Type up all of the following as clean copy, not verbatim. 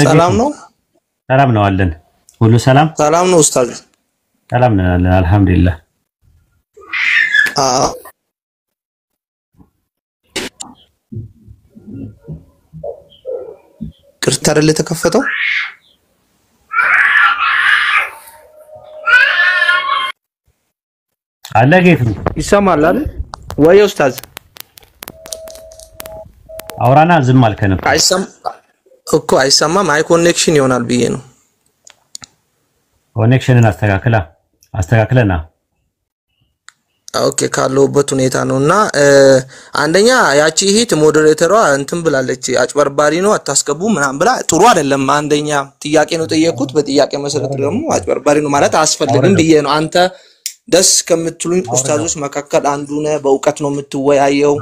ሰላም ነው ሰላም ነው አለን ሁሉ ሰላም ሰላም ነው ኡስታዝ ሰላም ነው አለን አልহামዱሊላህ ቅርታር ለተከፈተው አለ ጌት ይሰማል አይደል ወይ ኡስታዝ አውራና ዝም አልከነም አይሰማም አይ ኮኔክሽን ይሆናል ብዬ ነው ኮኔክሽንን አስተካክለና ኦኬ ካለውበት ሁኔታ ነውና አንደኛ ያቺ ሂት ሞዴሬተሯ እንትን ብላለች አጭበርባሪ ነው አታስገቡ ምናምን ብላ ጥሩ አይደለም አንደኛ ጥያቄ ነው ጠየቁት በጥያቄ መሰረት ደግሞ አጭበርባሪ ነው ማለት አስፈልግም ብዬ ነው አንተ ደስ ከምትሉኝ ኡስታዞች መካከል አንዱ ነህ በእውቀት ነው የምትወያየው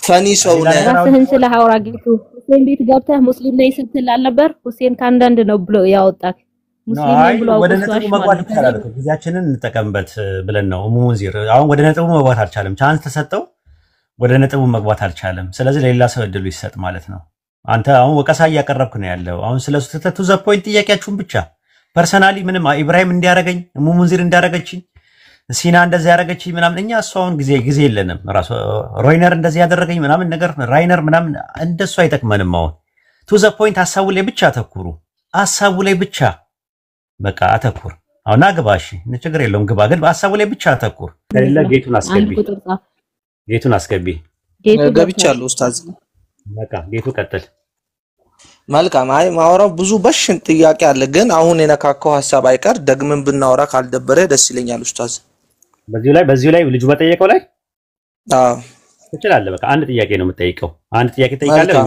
ፈኒ ሰው ነህ ራስህን ስለ አውራ ጌቱ ሁሴን ቤት ገብተህ ሙስሊም ነኝ ስትል አልነበር ሁሴን ካንዳንድ ነው ብሎ ያወጣክ ሙስሊም ነኝ ብሎ ወደ ነጥቡ መግባት ይችላል ጊዜያችንን እንጠቀምበት ብለን ነው ሙሙዚር አሁን ወደ ነጥቡ መግባት አልቻለም ቻንስ ተሰጠው ወደ ነጥቡ መግባት አልቻለም ስለዚህ ለሌላ ሰው እድሉ ይሰጥ ማለት ነው አንተ አሁን ወቀሳ ያቀረብክ ነው ያለው አሁን ስለሱ ተተቱ ዘ ፖይንት ጥያቄያችሁን ብቻ ፐርሰናሊ ምንም ኢብራሂም እንዲያረጋኝ ሙሙዚር እንዲያረጋችኝ ሲና እንደዚህ ያረጋችኝ ምናምን እኛ አሁን ጊዜ የለንም ራስ ሮይነር እንደዚህ ያደረገኝ ምናምን ነገር ራይነር ምናምን እንደሱ አይተክመንም አሁን ቱ ዘ ፖይንት ሐሳቡ ላይ ብቻ አተኩሩ ሐሳቡ ላይ ብቻ በቃ አተኩር አሁን አግባሽ ችግር የለውም ግባ ግን ሐሳቡ ላይ ብቻ አተኩር ከሌላ ጌቱን አስገቢ ገብቻለሁ ኡስታዝ በቃ ጌቱ ቀጥል መልካም አይ ማወራው ብዙ በሽን ጥያቄ አለ ግን አሁን የነካካው ሐሳብ አይቀር ደግመን ብናወራ ካልደበረ ደስ ይለኛል ኡስታዝ በዚሁ ላይ ልጁ በጠየቀው ላይ ትችላለህ በቃ አንድ ጥያቄ ነው የምጠይቀው አንድ ጥያቄ ጠይቃለህ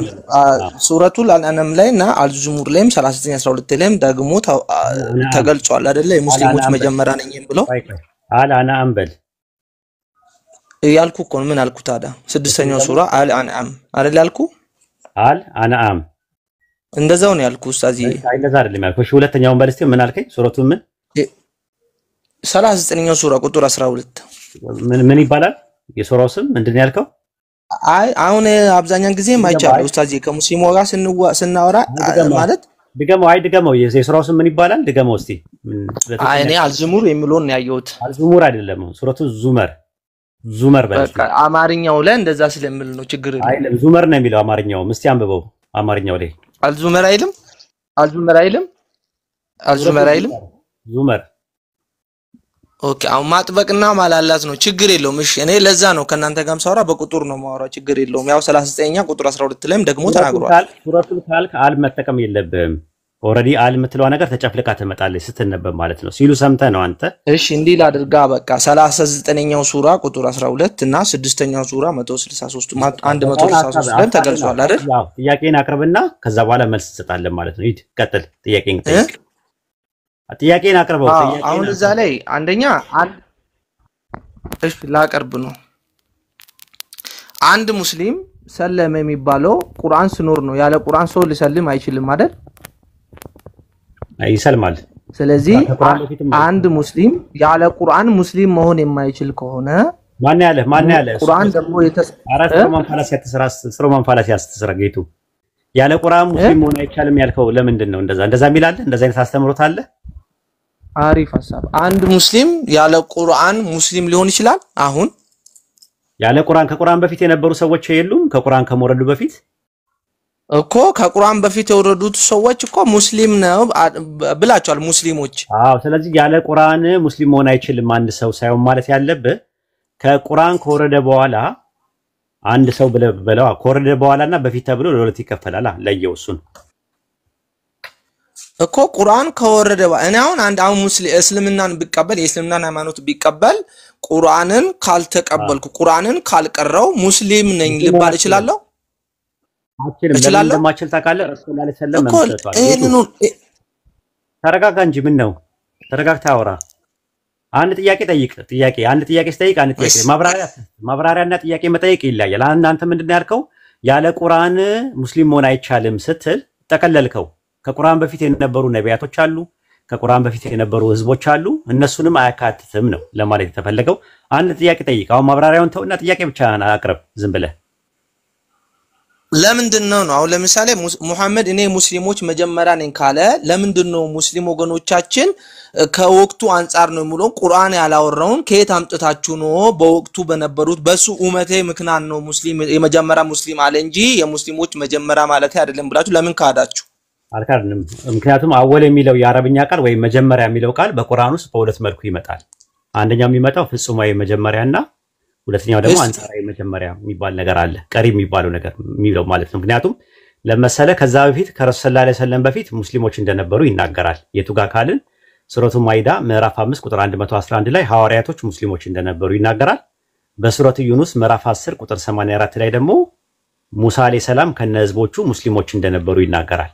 ሱረቱል አንዓም ላይና አልዙሙር ላይም 39:12 ላይም ደግሞ ተገልጿል አይደለ የሙስሊሞች መጀመሪያ ነኝ ብለው አልዓንዓም በል ያልኩ እኮ ምን አልኩ ታዲያ ስድስተኛው ሱራ አልዓንዓም አይደል ያልኩ አልዓንዓም እንደዛው ነው ያልኩ ኡስታዝ እንደዛ አይደለም ያልኩ እሺ ሁለተኛውን በል እስቲ ምን አልከኝ ሱረቱን ምን 39ኛው ሱራ ቁጥር 12 ምን ይባላል የሱራው ስም ምንድነው ያልከው አይ አሁን አብዛኛን ጊዜ ማይቻለው ኡስታዝ ከሙስሊሙ ጋር ስናወራ ማለት ድገመው የሱራው ስም ምን ይባላል ድገመው እስቲ አይ እኔ አልዙሙር የሚለውን ያየሁት አልዙሙር አይደለም ሱረቱ ዙመር በል በቃ አማርኛው ላይ እንደዛ ስለምል ነው ችግር አይደለም ዙመር ነው የሚለው አማርኛው እስቲ አንብበው አማርኛው ላይ አልዙመር አይልም ዙመር ኦኬ አሁን ማጥበቅና ማላላት ነው ችግር የለውም እሺ እኔ ለዛ ነው ከናንተ ጋርም ሳወራ በቁጥር ነው ማወራ ችግር የለውም ያው 39ኛ ቁጥር 12 ላይም ደግሞ ተናግሯል ሱረቱል ካልክ አል መጠቀም የለብህም ኦሬዲ አል የምትለው ነገር ተጨፍልቃ ትመጣለች ስትነበብ ማለት ነው ሲሉ ሰምተህ ነው አንተ እሺ እንዲህ ላድርጋ በቃ 39ኛው ሱራ ቁጥር 12 እና 6ኛው ሱራ 163 163 ላይ ተገልጿል አይደል ያው ጥያቄን አቅርብና ከዛ በኋላ መልስ ትሰጣለህ ማለት ነው ቀጥል ጥያቄን አቅርበው አሁን እዛ ላይ አንደኛ እሺ ላቀርብ ነው አንድ ሙስሊም ሰለመ የሚባለው ቁርአን ስኖር ነው ያለ ቁርአን ሰው ሊሰልም አይችልም አይደል ይሰልማል ስለዚህ አንድ ሙስሊም ያለ ቁርአን ሙስሊም መሆን የማይችል ከሆነ ማን ያለ ቁርአን ደግሞ ሮማን ፋላሲ ያስተሰራ ጌቱ ያለ ቁርአን ሙስሊም መሆን አይቻልም ያልከው ለምንድን ነው እንደዛ የሚላል እንደዛ አይነት አስተምሮት አለ አሪፍ ሐሳብ አንድ ሙስሊም ያለ ቁርአን ሙስሊም ሊሆን ይችላል አሁን ያለ ቁርአን ከቁርአን በፊት የነበሩ ሰዎች የሉም ከቁርአን ከመወረዱ በፊት እኮ ከቁርአን በፊት የወረዱት ሰዎች እኮ ሙስሊም ነው ብላቸዋል ሙስሊሞች ስለዚህ ያለ ቁርአን ሙስሊም መሆን አይችልም አንድ ሰው ሳይሆን ማለት ያለበት ከቁርአን ከወረደ በኋላ አንድ ሰው ብለው ከወረደ በኋላና በፊት ተብሎ ለሁለት ይከፈላል ለየው እሱን እኮ ቁርአን ከወረደ እኔ አሁን ሙስሊም እስልምናን ቢቀበል የእስልምናን ሃይማኖት ቢቀበል ቁርአንን ካልተቀበልኩ ቁርአንን ካልቀረው ሙስሊም ነኝ ልባል እችላለሁ እንደማችል ታውቃለህ ረሱል ሰለላሁ ዐለይሂ ወሰለም መምሰቷል ተረጋጋ እንጂ ምን ነው ተረጋግተህ አውራ አንድ ጥያቄ አንድ ጥያቄ ስጠይቅ አንድ ጥያቄ ማብራሪያና ጥያቄ መጠየቅ ይለያያል አንተ ምንድነው ያልከው ያለ ቁርአን ሙስሊም መሆን አይቻልም ስትል ተከለልከው ከቁርአን በፊት የነበሩ ነቢያቶች አሉ ከቁርአን በፊት የነበሩ ህዝቦች አሉ እነሱንም አያካትትም ነው ለማለት የተፈለገው አንድ ጥያቄ ጠይቅ አሁን ማብራሪያውን ተውና ጥያቄ ብቻ አቅርብ ዝም ብለህ ለምንድነው ነው አሁን ለምሳሌ ሙሐመድ እኔ ሙስሊሞች መጀመሪያ ነኝ ካለ ለምንድነው ሙስሊም ወገኖቻችን ከወቅቱ አንፃር ነው የሚለው ቁርአን ያላወራውን ከየት አምጥታችሁ ነው በወቅቱ በነበሩት በሱ ኡመቴ ምክንያት ነው ሙስሊም የመጀመሪያ ሙስሊም አለ እንጂ የሙስሊሞች መጀመሪያ ማለት አይደለም ብላችሁ ለምን ካዳችሁ? አልካድንም። ምክንያቱም አወል የሚለው የአረብኛ ቃል ወይ መጀመሪያ የሚለው ቃል በቁርአን ውስጥ በሁለት መልኩ ይመጣል። አንደኛው የሚመጣው ፍጹማዊ መጀመሪያና ሁለተኛው ደግሞ አንጻራዊ መጀመሪያ የሚባል ነገር አለ። ቀሪ የሚባለው ነገር የሚለው ማለት ነው። ምክንያቱም ለምሳሌ ከዛ በፊት ከረሱል ሰለላሁ ዐለይሂ ወሰለም በፊት ሙስሊሞች እንደነበሩ ይናገራል። የቱ ጋር ካልን ሱረቱ ማኢዳ ምዕራፍ 5 ቁጥር 111 ላይ ሐዋርያቶች ሙስሊሞች እንደነበሩ ይናገራል። በሱረቱ ዩኑስ ምዕራፍ 10 ቁጥር 84 ላይ ደግሞ ሙሳ አለይሂ ሰላም ከነህዝቦቹ ሙስሊሞች እንደነበሩ ይናገራል።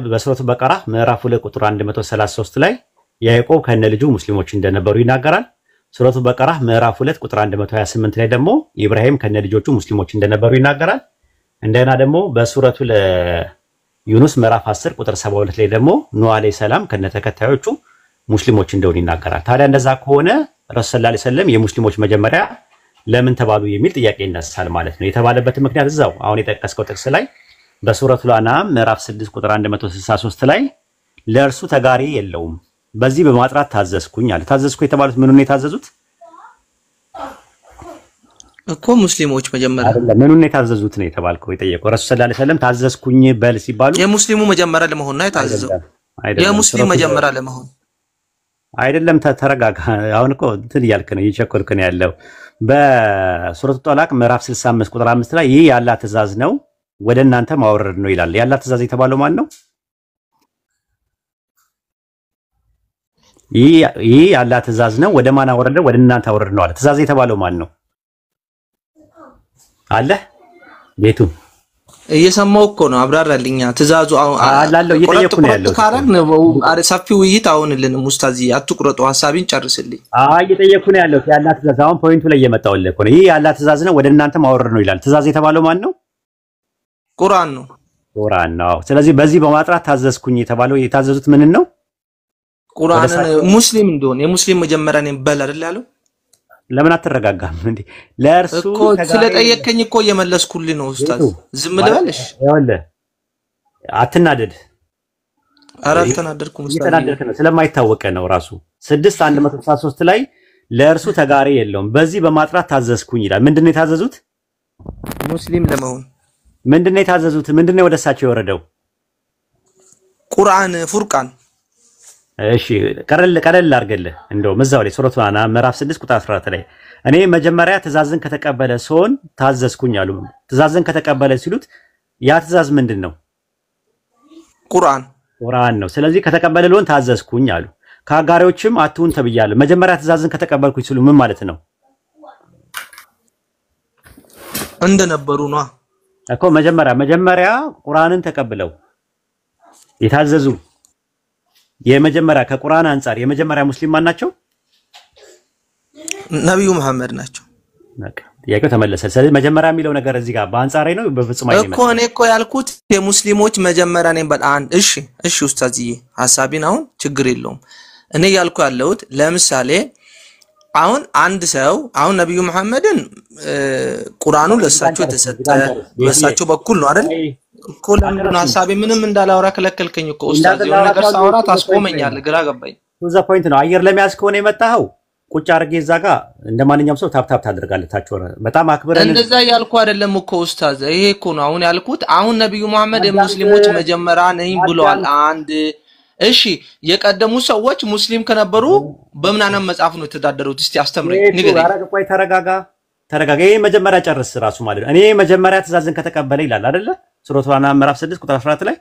በሱረቱ በቀራ ምዕራፍ 2 ቁጥር 133 ላይ ያዕቆብ ከነልጁ ሙስሊሞች እንደነበሩ ይናገራል። ሱረቱ በቀራ ምዕራፍ 2 ቁጥር 128 ላይ ደግሞ ኢብራሂም ከነልጆቹ ሙስሊሞች እንደነበሩ ይናገራል። እንደና ደግሞ በሱረቱ ዩኑስ ምዕራፍ 10 ቁጥር 72 ላይ ደግሞ ኑህ አለይሂ ሰላም ከነተከታዮቹ ሙስሊሞች እንደሆኑ ይናገራል። ታዲያ እንደዛ ከሆነ ረሱል ሰለላሁ ዐለይሂ ወሰለም የሙስሊሞች መጀመሪያ ለምን ተባሉ የሚል ጥያቄ ይነሳል ማለት ነው። የተባለበት ምክንያት እዛው አሁን የጠቀስከው ጥቅስ ላይ በሱረቱ አናም ምዕራፍ 6 ቁጥር 163 ላይ ለእርሱ ተጋሪ የለውም በዚህ በማጥራት ታዘዝኩኝ አለ። ታዘዝኩ የተባሉት ምኑን ነው የታዘዙት? እኮ ሙስሊሞች መጀመሪያ አይደለም ምኑን የታዘዙት ነው የተባልከው? የጠየቀው ረሱል ሰለላሁ ዐለይሂ ወሰለም ታዘዝኩኝ በል ሲባሉ የሙስሊሙ መጀመሪያ ለመሆን ነው የታዘዘው። የሙስሊም መጀመሪያ ለመሆን አይደለም። ተረጋጋ። አሁን እኮ እንትን እያልክ ነው እየቸኮልክ ነው ያለው። በሱረቱ ጦላቅ ምዕራፍ 65 ቁጥር 5 ላይ ይህ ያላህ ትእዛዝ ነው ወደ እናንተ ማውረድ ነው ይላል። ያላህ ትእዛዝ የተባለው ማን ነው? ይህ ያላህ ትእዛዝ ነው ወደ ማን አወረደ? ወደ እናንተ አወረድ ነው አለ። ትእዛዝ የተባለው ማን ነው? አለ ቤቱ እየሰማው እኮ ነው። አብራራልኛ። ትእዛዙ አላለው እየጠየኩ ነው ያለው። ካራን ሰፊ ውይይት አሁንልንም ኡስታዝ አትቁረጡ፣ ሐሳቢን ጨርስልኝ። እየጠየኩ ነው ያለው። ያላህ ትእዛዝ አሁን ፖይንቱ ላይ እየመጣሁልህ እኮ ነው። ይህ ያላህ ትእዛዝ ነው ወደ እናንተ ማወረድ ነው ይላል። ትእዛዝ የተባለው ማን ነው? ቁርአን ነው። ቁርአን ነው። ስለዚህ በዚህ በማጥራት ታዘዝኩኝ የተባለው የታዘዙት ምን ነው? ቁርአንን ሙስሊም እንደሆነ የሙስሊም መጀመሪያ ነኝ በል አይደል ያለው? ለምን አትረጋጋም እንዴ? ለእርሱ እኮ ስለጠየቀኝ እኮ እየመለስኩልኝ ነው ኡስታዝ። ዝም ልበልሽ? ይኸውልህ አትናደድ። ኧረ አልተናደድኩም ኡስታዝ። እየተናደድክ ነው ስለማይታወቅ ነው ራሱ 6:163 ላይ ለእርሱ ተጋሪ የለውም በዚህ በማጥራት ታዘዝኩኝ ይላል። ምንድነው የታዘዙት? ሙስሊም ለመሆን። ምንድነው የታዘዙት? ምንድነው ወደሳቸው የወረደው? ቁርአን ፉርቃን። እሺ ቀለል አድርገልህ እንደው መዛው ላይ ሱረቱ አናም ምዕራፍ 6 ቁጥር 14 ላይ እኔ መጀመሪያ ትእዛዝን ከተቀበለ ሰውን ታዘዝኩኝ አሉ። ትእዛዝን ከተቀበለ ሲሉት ያ ትእዛዝ ምንድነው? ቁርአን ነው። ስለዚህ ከተቀበለ ለውን ታዘዝኩኝ አሉ። ከአጋሪዎችም አትሁን ተብያለሁ። መጀመሪያ ትእዛዝን ከተቀበልኩኝ ሲሉ ምን ማለት ነው? እንደነበሩ ነው እኮ መጀመሪያ ቁርአንን ተቀብለው የታዘዙ የመጀመሪያ ከቁርአን አንፃር የመጀመሪያ ሙስሊም ማን ናቸው? ነብዩ መሐመድ ናቸው። በቃ ጥያቄው ተመለሰ። ስለዚህ መጀመሪያ የሚለው ነገር እዚህ ጋር በአንጻራዊ ነው በፍጹም አይደለም እኮ። እኔ እኮ ያልኩት የሙስሊሞች መጀመሪያ ነኝ በጣም እሺ ኡስታዝዬ ሐሳቢን አሁን ችግር የለውም። እኔ ያልኩ ያለሁት ለምሳሌ አሁን አንድ ሰው አሁን ነብዩ መሐመድን ቁርአኑ ለሳቸው የተሰጠ በሳቸው በኩል ነው አይደል? እኮ ለምን ሐሳቤ ምንም እንዳላወራ ከለከልከኝ እኮ ኡስታዝ። የሆነ ነገር ሳወራ ታስቆመኛለህ፣ ግራ ገባኝ። ዛ ፖይንት ነው። አየር ለመያዝ ከሆነ የመጣኸው ቁጭ አድርጌ እዛ ጋር እንደማንኛውም ሰው ታፕ ታደርጋለህ። ታች ሆነ በጣም አክብረን እንደዛ ያልኩ አይደለም እኮ ኡስታዝ። ይሄ እኮ ነው አሁን ያልኩት። አሁን ነብዩ መሐመድ የሙስሊሞች መጀመሪያ ነኝ ብለዋል። አንድ እሺ የቀደሙ ሰዎች ሙስሊም ከነበሩ በምን አይነት መጽሐፍ ነው የተዳደሩት? እስቲ አስተምረኝ ንገረኝ። ቆይ ተረጋጋ። ይሄ መጀመሪያ ጨርስ ራሱ ማለት እኔ መጀመሪያ ትእዛዝን ከተቀበለ ይላል አይደለ? ሱረቱ አናም ምዕራፍ 6 ቁጥር 14 ላይ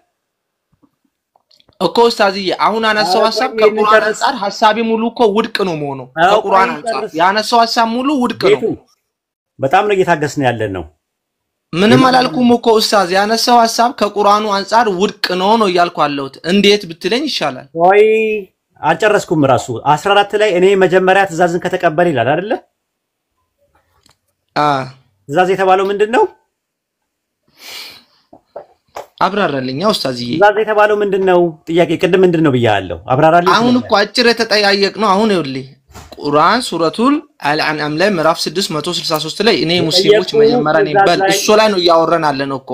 እኮ ኡስታዝዬ አሁን አነሳው ሐሳብ ከቁርአን አንፃር ሐሳቢ ሙሉ እኮ ውድቅ ነው መሆኑ። ከቁርአን አንፃር ያነሳው ሐሳብ ሙሉ ውድቅ ነው። በጣም ነው እየታገስን ያለን ነው። ምንም አላልኩም እኮ ኡስታዝ። ያነሳው ሐሳብ ከቁርአኑ አንፃር ውድቅ ነው እያልኩ አለሁት። እንዴት ብትለኝ ይሻላል። ወይ አልጨረስኩም። ራሱ 14 ላይ እኔ መጀመሪያ ትእዛዝን ከተቀበለ ይላል አይደለ? ትእዛዝ የተባለው ምንድነው? አብራራልኝ ኡስታዝዬ። ትእዛዝ የተባለው ምንድነው? ጥያቄ ቅድም ምንድነው ብያለሁ። አብራራልኝ። አሁን እኮ አጭር የተጠያየቅ ነው። አሁን ይኸውልህ ቁርአን ሱረቱል አልአንዓም ላይ ምዕራፍ 663 ላይ እኔ ሙስሊሞች መጀመሪያ ነኝ በል እሱ ላይ ነው ያወራን አለን እኮ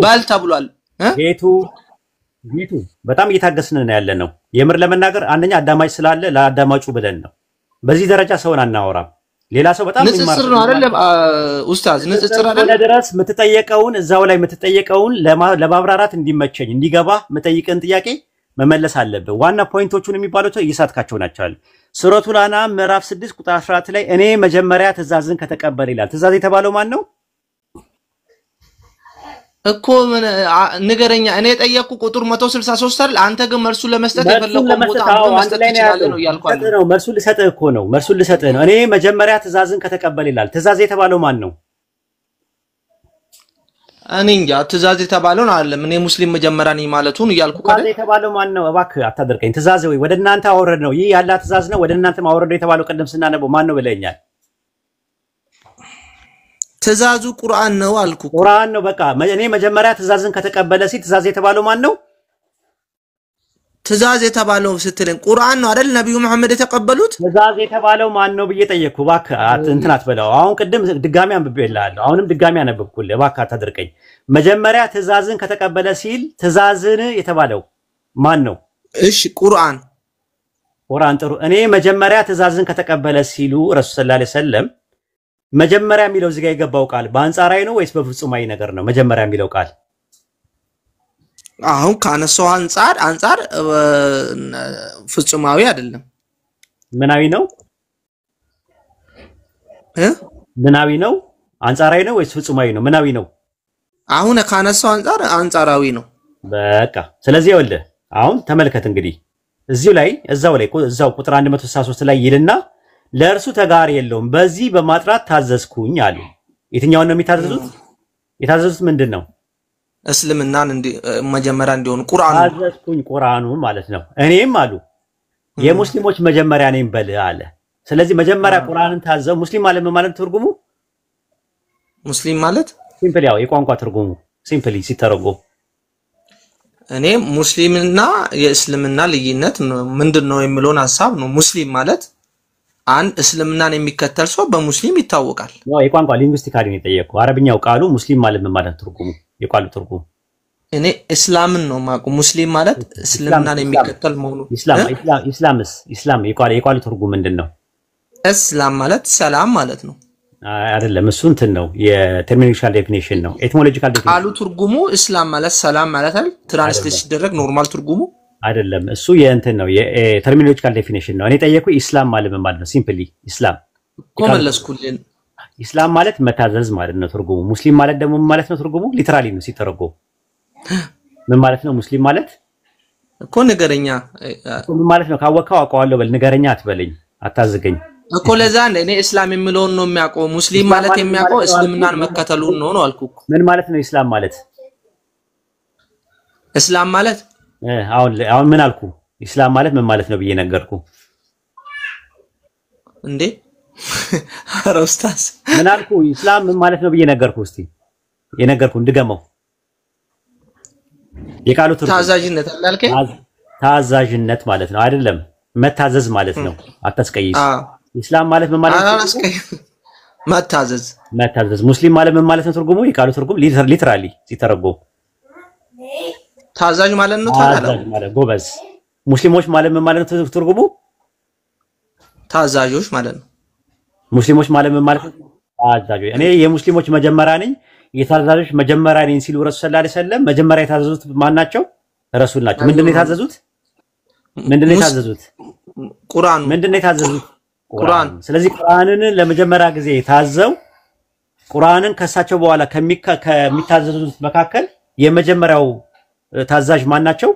በል ተብሏል ቤቱ በጣም እየታገስን ነው ያለነው የምር ለመናገር አንደኛ አዳማጭ ስላለ ለአዳማጩ ብለን ነው በዚህ ደረጃ ሰውን አናወራም ሌላ ሰው በጣም ንጽጽር ነው አይደለም ኡስታዝ ንጽጽር አይደለም ለድረስ ምትጠየቀውን እዛው ላይ ምትጠየቀውን ለማብራራት እንዲመቸኝ እንዲገባ መጠይቅን ጥያቄ መመለስ አለበት ዋና ፖይንቶቹን የሚባሉት እየሳትካቸው ናቸው ሱረቱል አንዓም ምዕራፍ 6 ቁጥር 14 ላይ እኔ መጀመሪያ ትእዛዝን ከተቀበለ ይላል ትእዛዝ የተባለው ማን ነው እኮ ንገረኛ እኔ ጠየቅኩ ቁጥር 163 አይደል አንተ ግን መልሱ ለመስጠት የፈለከው ቦታ አንተ መስጠት ትችላለህ ነው ያልኳል ነው መልሱ ልሰጥህ እኮ ነው መልሱ ልሰጥህ ነው እኔ መጀመሪያ ትእዛዝን ከተቀበለ ይላል ትእዛዝ የተባለው ማን ነው እኔ እንጃ ትእዛዝ የተባለው አይደለም እኔ ሙስሊም መጀመሪያ ነኝ ማለቱን ይያልኩ ካለ ትእዛዝ የተባለው ማን ነው እባክህ አታደርቀኝ ትእዛዝ ወይ ወደ እናንተ አወረድ ነው ይህ ያላ ትእዛዝ ነው ወደ እናንተ ማወረድ የተባለው ቀደም ስናነበው ማን ነው ብለኛል ትእዛዙ ቁርአን ነው አልኩ ቁርአን ነው በቃ እኔ መጀመሪያ ትእዛዝን ከተቀበለ ሲል ትእዛዝ የተባለው ማን ነው ትእዛዝ የተባለው ስትልን ቁርአን ነው አይደል ነብዩ መሐመድ የተቀበሉት ትእዛዝ የተባለው ማን ነው ብዬ ጠየቅኩ እባክህ እንትን አትበለው አሁን ቅድም ድጋሚ አንብቤልሃለሁ አሁንም ድጋሚ አነበብኩልህ እባክህ አታደርቀኝ መጀመሪያ ትእዛዝን ከተቀበለ ሲል ትእዛዝን የተባለው ማን ነው እሺ ቁርአን ጥሩ እኔ መጀመሪያ ትእዛዝን ከተቀበለ ሲሉ ረሱል ሰለላሁ ዐለይሂ ወሰለም መጀመሪያ የሚለው እዚህ ጋር የገባው ቃል በአንጻራዊ ነው ወይስ በፍጹማዊ ነገር ነው መጀመሪያ የሚለው ቃል አሁን ካነሳው አንጻር ፍጹማዊ አይደለም ምናዊ ነው ምናዊ ነው አንጻራዊ ነው ወይስ ፍጹማዊ ነው ምናዊ ነው አሁን ካነሳው አንጻራዊ ነው በቃ ስለዚህ ይኸውልህ አሁን ተመልከት እንግዲህ እዛው ቁጥር 163 ላይ ይልና ለእርሱ ተጋሪ የለውም በዚህ በማጥራት ታዘዝኩኝ አሉ የትኛውን ነው የሚታዘዙት የታዘዙት ምንድነው እስልምናን መጀመሪያ እንዲሆን ቁርአኑ ታዘዝኩኝ ቁርአኑ ማለት ነው እኔም አሉ የሙስሊሞች መጀመሪያ ነኝ በል አለ ስለዚህ መጀመሪያ ቁርአንን ታዘው ሙስሊም ማለት ትርጉሙ ሙስሊም ማለት ሲምፕሊ ያው የቋንቋ ትርጉሙ ሲምፕሊ ሲተረጎም እኔ ሙስሊምና የእስልምና ልዩነት ምንድነው የሚለውን ሐሳብ ነው ሙስሊም ማለት አንድ እስልምናን የሚከተል ሰው በሙስሊም ይታወቃል ነው የቋንቋ ሊንጉስቲካሊ ነው የጠየቀው አረብኛው ቃሉ ሙስሊም ማለት ትርጉሙ የቃሉ ትርጉሙ እኔ እስላምን ነው ማቁ ሙስሊም ማለት እስልምናን የሚከተል መሆኑ ኢስላም የቃሉ ትርጉም ምንድነው እስላም ማለት ሰላም ማለት ነው አይደለም እሱ እንትን ነው የተርሚኖሎጂካል ዴፊኒሽን ነው ኤቲሞሎጂካል ዴፊኒሽን ቃሉ ትርጉሙ እስላም ማለት ሰላም ማለት አይደል ትራንስሌት ሲደረግ ኖርማል ትርጉሙ አይደለም እሱ የእንትን ነው የተርሚኖሎጂካል ዴፊኒሽን ነው እኔ ጠየቁ ኢስላም ማለት ምን ማለት ነው ሲምፕሊ ኢስላም ኮመለስኩልን ኢስላም ማለት መታዘዝ ማለት ነው ትርጉሙ ሙስሊም ማለት ደግሞ ምን ማለት ነው ትርጉሙ ሊተራሊ ነው ሲተረጎም ምን ማለት ነው ሙስሊም ማለት እኮ ንገረኛ ምን ማለት ነው ካወቀው አውቀዋለሁ በል ንገረኛ አትበለኝ አታዝገኝ እኮ ለዛ እኔ እስላም የሚለውን ነው የሚያውቀው ሙስሊም ማለት የሚያውቀው እስልምናን መከተሉን ነው አልኩክ ምን ማለት ነው ኢስላም ማለት አሁን ምን አልኩ ኢስላም ማለት ምን ማለት ነው ብዬ ነገርኩ እንዴ ኧረ ኡስታዝ ምን አልኩ ኢስላም ምን ማለት ነው ብዬ ነገርኩ እስቲ የነገርኩ እንድገመው የቃሉ ትርጉም ታዛዥነት አላልከኝ ታዛዥነት ማለት ነው አይደለም መታዘዝ ማለት ነው አታስቀይስ ኢስላም ማለት ምን ማለት ነው መታዘዝ ሙስሊም ማለት ምን ማለት ነው ትርጉሙ የቃሉ ትርጉም ሊተራሊ ሲተረጎም ታዛዥ ማለት ነው ታላላው ማለት ጎበዝ ሙስሊሞች ማለት ምን ማለት ነው ትርጉሙ ታዛዦች ማለት ነው ሙስሊሞች ማለት ምን ማለት ነው ታዛዦች እኔ የሙስሊሞች መጀመሪያ ነኝ የታዛዦች መጀመሪያ ነኝ ሲሉ ረሱል ሰለላሁ ዐለይሂ ወሰለም መጀመሪያ የታዘዙት ማን ናቸው ረሱል ናቸው ምንድነው የታዘዙት ቁርአን ምንድነው የታዘዙት ቁርአን ስለዚህ ቁርአንን ለመጀመሪያ ጊዜ ታዘው ቁርአንን ከሳቸው በኋላ ከሚታዘዙት መካከል የመጀመሪያው ታዛዥ ማን ናቸው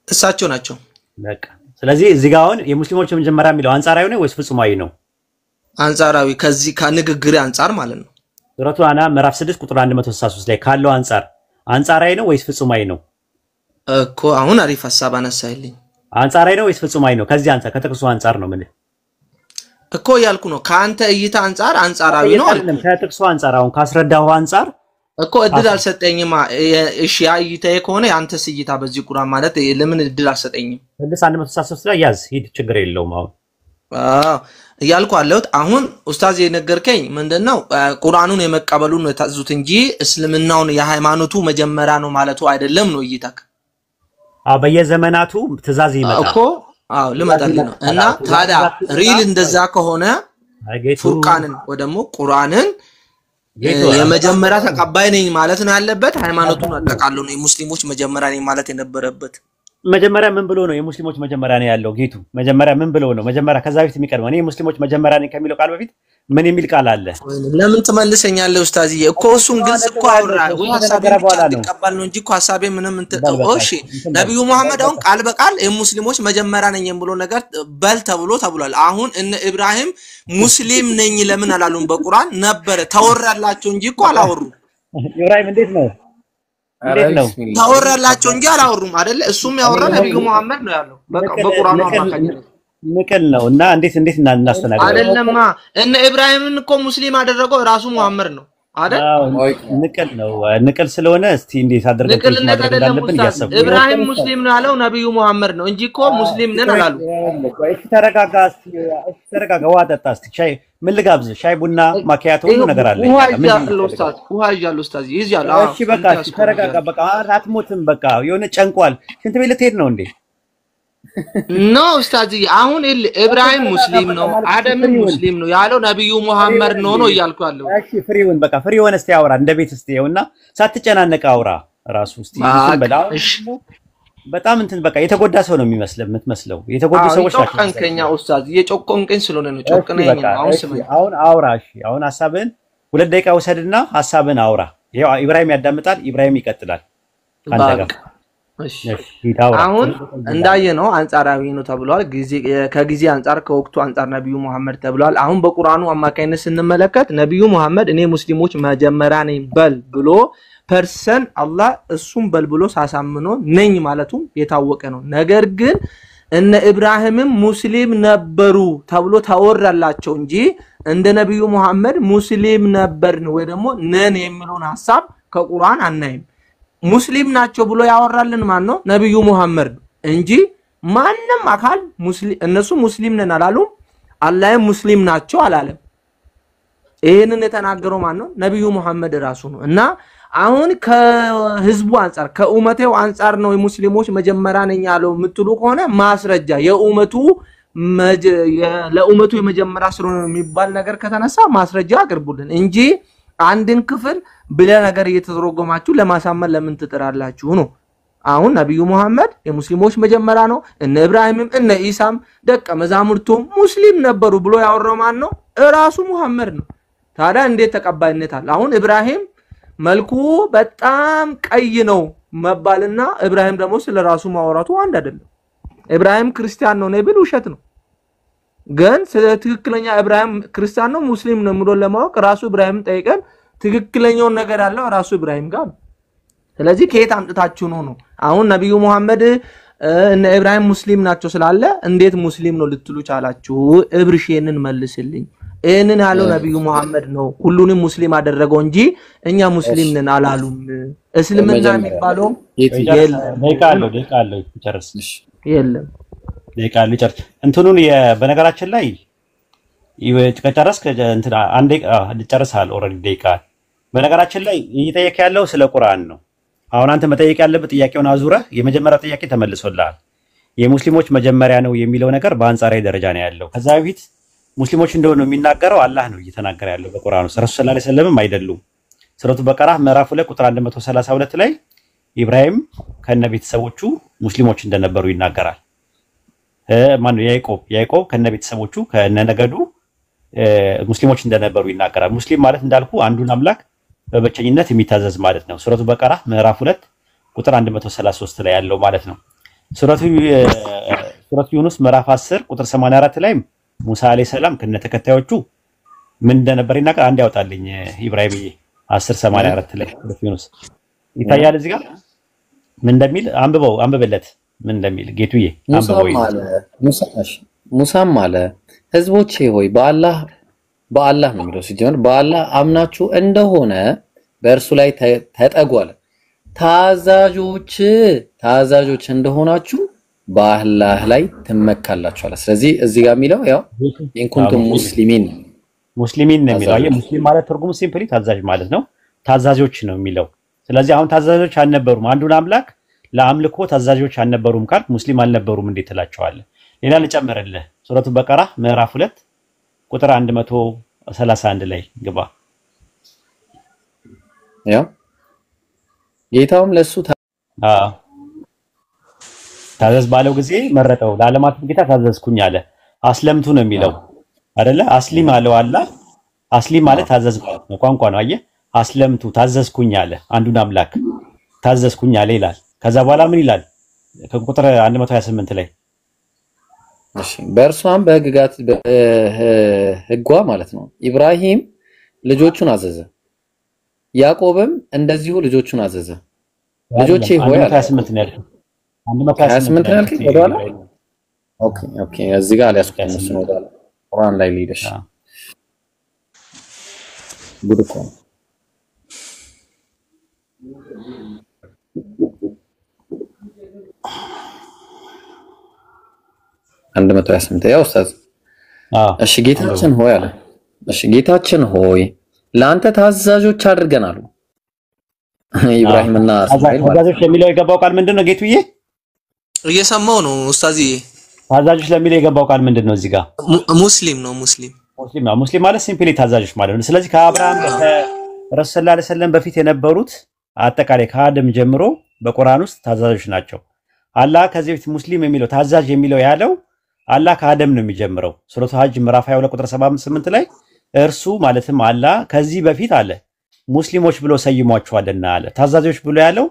እሳቸው ናቸው በቃ ስለዚህ እዚህ ጋር አሁን የሙስሊሞች መጀመሪያ የሚለው አንጻራዊ ነው ወይስ ፍጹማዊ ነው አንጻራዊ ከዚህ ከንግግር አንጻር ማለት ነው ሱረቱ አንዓም ምዕራፍ 6 ቁጥር 163 ላይ ካለው አንጻራዊ ነው ወይስ ፍጹማዊ ነው እኮ አሁን አሪፍ ሐሳብ አነሳይልኝ አንጻራዊ ነው ወይስ ፍጹማዊ ነው ከዚህ አንጻር ከተክሱ አንጻር ነው ምን እኮ ያልኩ ነው ካንተ እይታ አንጻራዊ ነው አይደለም ከተክሱ አንጻር አሁን ካስረዳው አንጻር እኮ እድል አልሰጠኝማ። እሺ አይታዬ ከሆነ ያንተስ እይታ በዚህ ቁርአን ማለት ለምን እድል አልሰጠኝም? 163 ላይ ያዝ ሂድ ችግር የለውም። አሁን እያልኩ አለሁት። አሁን ኡስታዝ የነገርከኝ ምንድነው ቁርአኑን የመቀበሉን ነው የታዘዙት እንጂ እስልምናውን የሃይማኖቱ መጀመሪያ ነው ማለቱ አይደለም ነው እይታክ? በየዘመናቱ ትእዛዝ ይመጣል እኮ ልመጣልህ ነው። እና ታዲያ ሪል እንደዛ ከሆነ ፉርቃንን ወደሞ ቁርአንን የመጀመሪያ ተቀባይ ነኝ ማለት ነው ያለበት። ሃይማኖቱን አጠቃለው ነው የሙስሊሞች መጀመሪያ ነኝ ማለት የነበረበት። መጀመሪያ ምን ብሎ ነው የሙስሊሞች መጀመሪያ ነው ያለው? ጌቱ መጀመሪያ ምን ብሎ ነው? መጀመሪያ ከዛ በፊት የሚቀድመው እኔ የሙስሊሞች መጀመሪያ ነኝ ከሚለው ቃል በፊት ምን የሚል ቃል አለ? ለምን ትመልሰኛለህ ኡስታዝዬ? እኮ እሱን ግልጽ እኮ አውራ ወይ ሐሳቤን ተቀበል ነው እንጂ እኮ ሐሳቤ ምንም እሺ ነብዩ መሐመድ አሁን ቃል በቃል የሙስሊሞች መጀመሪያ ነኝ ብሎ ነገር በል ተብሏል። አሁን እነ ኢብራሂም ሙስሊም ነኝ ለምን አላሉም? በቁርአን ነበር ተወራላቸው እንጂ እኮ አላወሩ። ኢብራሂም እንዴት ነው ተወራላቸው እንጂ አላወሩም አይደለ? እሱም ያወራ ነብዩ መሐመድ ነው ያለው በቁርአኑ አማካኝነት ንቅል ነው። እና እንዴት እናስተናግደው አይደለማ። እነ ኢብራሂምን እኮ ሙስሊም አደረገው ራሱ መሐመድ ነው አይደል? ንቅል ነው። ንቅል ስለሆነ እስቲ እንዴት አደረገው ማድረግ እንዳለብን ያሰቡ። ኢብራሂም ሙስሊም ነው ያለው ነብዩ መሐመድ ነው እንጂ እኮ ሙስሊም ነን አላሉ። እሺ ተረጋጋ፣ ውሃ ጠጣ እስቲ። ሻይ ምን ልጋብዝ? ሻይ ቡና ማኪያቶ ሁሉ ነገር አለ። ውሃ ይዣለሁ ኡስታዝ ይዣለሁ። እሺ በቃ እሺ ተረጋጋ። በቃ አትሞትም። በቃ የሆነ ጨንቋል። ሽንት ቤት ልትሄድ ነው እንዴ? ኖ ኡስታዝ አሁን ኢብራሂም ሙስሊም ነው አደም ሙስሊም ነው ያለው ነብዩ መሐመድ ነው እያልኩ ያለው። እሺ ፍሪውን በቃ ፍሪውን እስቲ አውራ እንደ ቤት እስቲ ይኸውና ሳትጨናነቅ አውራ ራሱ እስቲ በላው። በጣም እንትን በቃ የተጎዳ ሰው ነው የምትመስለው። የተጎዱ ሰዎች ናቸው። ጨቆንከኛ ኡስታዝ የጨቆንከኝ ስለሆነ ነው ጨቆንከኝ ነው። አሁን አውራ። እሺ አሁን ሐሳብን 2 ደቂቃ ወሰድና ሐሳብን አውራ። ይሄው ኢብራሂም ያዳምጣል። ኢብራሂም ይቀጥላል ካንተ ጋር። እሺ አሁን እንዳየነው አንጻራዊ ነው ተብሏል። ከጊዜ አንጻር ከወቅቱ አንጻር ነብዩ መሐመድ ተብሏል። አሁን በቁርአኑ አማካይነት ስንመለከት ነብዩ መሐመድ እኔ ሙስሊሞች መጀመሪያ ነኝ በል ብሎ ፐርሰን አላህ እሱም በልብሎ ሳሳምኖ ነኝ ማለቱ የታወቀ ነው። ነገር ግን እነ ኢብራሂምም ሙስሊም ነበሩ ተብሎ ተወራላቸው እንጂ እንደ ነብዩ መሐመድ ሙስሊም ነበርን ወይ ደግሞ ነን የሚለውን ሐሳብ ከቁርአን አናይም። ሙስሊም ናቸው ብሎ ያወራልን ማን ነው? ነብዩ መሐመድ እንጂ ማንንም አካል ሙስሊም እነሱ ሙስሊም ነን አላሉም። አላህም ሙስሊም ናቸው አላለም። ይሄንን የተናገረው ማን ነው? ነብዩ መሐመድ ራሱ ነው። እና አሁን ከህዝቡ አንፃር ከኡመቴው አንፃር ነው የሙስሊሞች መጀመሪያ ነኝ ያለው ምትሉ ከሆነ ማስረጃ ለኡመቱ የመጀመሪያ ስለሆነ የሚባል ነገር ከተነሳ ማስረጃ አቅርቡልን እንጂ አንድን ክፍል ብለ ነገር እየተተረጎማችሁ ለማሳመን ለምን ትጥራላችሁ ነው። አሁን ነብዩ መሐመድ የሙስሊሞች መጀመሪያ ነው። እነ ኢብራሂምም እነ ኢሳም ደቀ መዛሙርቱም ሙስሊም ነበሩ ብሎ ያወራው ማን ነው? ራሱ መሐመድ ነው። ታዲያ እንዴት ተቀባይነት አለ? አሁን ኢብራሂም መልኩ በጣም ቀይ ነው መባልና ኢብራሂም ደግሞ ስለራሱ ማወራቱ አንድ አይደለም። ኢብራሂም ክርስቲያን ነው ነብል ውሸት ነው። ግን ትክክለኛ ኢብራሂም ክርስቲያን ነው ሙስሊም ነው ምሮ ለማወቅ ራሱ ኢብራሂም ጠይቀን ትክክለኛው ነገር ያለው ራሱ ኢብራሂም ጋር። ስለዚህ ከየት አምጥታችሁ ነው? አሁን ነብዩ መሐመድ እነ ኢብራሂም ሙስሊም ናቸው ስላለ እንዴት ሙስሊም ነው ልትሉ ቻላችሁ? እብርሽንን መልስልኝ። እነን ያለው ነብዩ መሐመድ ነው ሁሉንም ሙስሊም አደረገው እንጂ እኛ ሙስሊም ነን አላሉም። እስልምና የሚባለው ደቂቃለው ጨርስሽ የለም ደቂቃሉ ጨርስ እንትኑን በነገራችን ላይ ከጨረስክ እንትና አንዴ ጨርሰሃል ኦሬዲ ደቂቃ። በነገራችን ላይ እየጠየቀ ያለው ስለ ቁርአን ነው። አሁን አንተ መጠየቅ ያለበት ጥያቄውን አዙረህ የመጀመሪያው ጥያቄ ተመልሶልሃል። የሙስሊሞች መጀመሪያ ነው የሚለው ነገር በአንጻራዊ ደረጃ ነው ያለው። ከዛ በፊት ሙስሊሞች እንደሆነ የሚናገረው አላህ ነው እየተናገረ ያለው በቁርአኑ። ረሱል ሰለላሁ ዐለይሂ ወሰለም አይደሉም። ሱረቱ በቀራ ምዕራፍ 2 ቁጥር 132 ላይ ኢብራሂም ከነ ቤተሰቦቹ ሙስሊሞች እንደነበሩ ይናገራል። ማን ያዕቆብ ከነ ቤተሰቦቹ ከነ ነገዱ ሙስሊሞች እንደነበሩ ይናገራል። ሙስሊም ማለት እንዳልኩ አንዱን አምላክ በብቸኝነት የሚታዘዝ ማለት ነው። ሱረቱ በቀራ ምዕራፍ 2 ቁጥር 133 ላይ ያለው ማለት ነው። ሱረቱ ዩኑስ ምዕራፍ 10 ቁጥር 84 ላይ ሙሳ አለይሂ ሰላም ከነ ተከታዮቹ ምን እንደነበር ይናገራል። አንድ ያውጣልኝ ኢብራሂምዬ 10:84 ላይ ሱረቱ ዩኑስ ይታያል። እዚህ ጋር ምን እንደሚል አንብበለት ምን እንደሚል ጌቱዬ አንብበው። ሙሳም አለ ህዝቦቼ ሆይ በአላህ ነው የሚለው ሲጀምር በአላህ አምናችሁ እንደሆነ በእርሱ ላይ ተጠጉ አለ። ታዛዦች እንደሆናችሁ በአላህ ላይ ትመካላችሁ አለ። ስለዚህ እዚህ ጋር የሚለው ያው ኢንኩንቱም ሙስሊሚን ነው የሚለው። አየህ ሙስሊም ማለት ትርጉሙ ሲምፕሊ ታዛዥ ማለት ነው። ታዛዦች ነው የሚለው። ስለዚህ አሁን ታዛዦች አልነበሩም፣ አንዱን አምላክ ለአምልኮ ታዛዦች አልነበሩም ካልክ ሙስሊም አልነበሩም እንዴት ትላቸዋለህ? ሌላ ልጨምርልህ። ሱረቱ በቀራ ምዕራፍ 2 ቁጥር 131 ላይ ግባ። ያው ጌታውም ለሱ ታዘዝ ባለው ጊዜ መረጠው። ለዓለማት ጌታ ታዘዝኩኝ አለ። አስለምቱ ነው የሚለው አይደለ? አስሊም አለው አላህ። አስሊም ማለት ታዘዝ ማለት ነው፣ ቋንቋ ነው። አየህ አስለምቱ ታዘዝኩኝ አለ። አንዱን አምላክ ታዘዝኩኝ አለ ይላል። ከዛ በኋላ ምን ይላል? ከቁጥር 128 ላይ እሺ በእርሷም በህግጋት ህጓ ማለት ነው ኢብራሂም ልጆቹን አዘዘ፣ ያዕቆብም እንደዚሁ ልጆቹን አዘዘ። ልጆቼ ሆይ 128 ነው ያልኩት። 128 ነው ያልኩት ወደኋላ። ኦኬ እዚህ ጋር አልያዝኩትም። እሱ ነው ወደኋላ ቁርአን ላይ ልሂድሽ። ጉድ እኮ ነው። አንድ 128 ያው ኡስታዝ። እሺ ጌታችን ሆይ አለ። እሺ ጌታችን ሆይ ለአንተ ታዛዦች አድርገናል። ኢብራሂምና እስማኤል ታዛዦች ለሚለው የገባው ቃል ምንድነው? ጌቱዬ እየሰማው ነው ኡስታዝዬ። ታዛዦች ለሚለው የገባው ቃል ምንድነው? እዚህ ጋር ሙስሊም ነው። ሙስሊም ማለት ሲምፕሊ ታዛዦች ማለት ነው። ስለዚህ ከአብርሃም ረሱል ሰለላሁ ዐለይሂ ወሰለም በፊት የነበሩት አጠቃላይ ከአደም ጀምሮ በቁርአን ውስጥ ታዛዦች ናቸው። አላህ ከዚህ በፊት ሙስሊም የሚለው ታዛዥ የሚለው ያለው አላህ ከአደም ነው የሚጀምረው። ሱረቱ ሐጅ ምዕራፍ 22 ቁጥር 78 ላይ እርሱ ማለትም አላህ ከዚህ በፊት አለ ሙስሊሞች ብሎ ሰይሟቸዋልና አለ። ታዛዦች ብሎ ያለው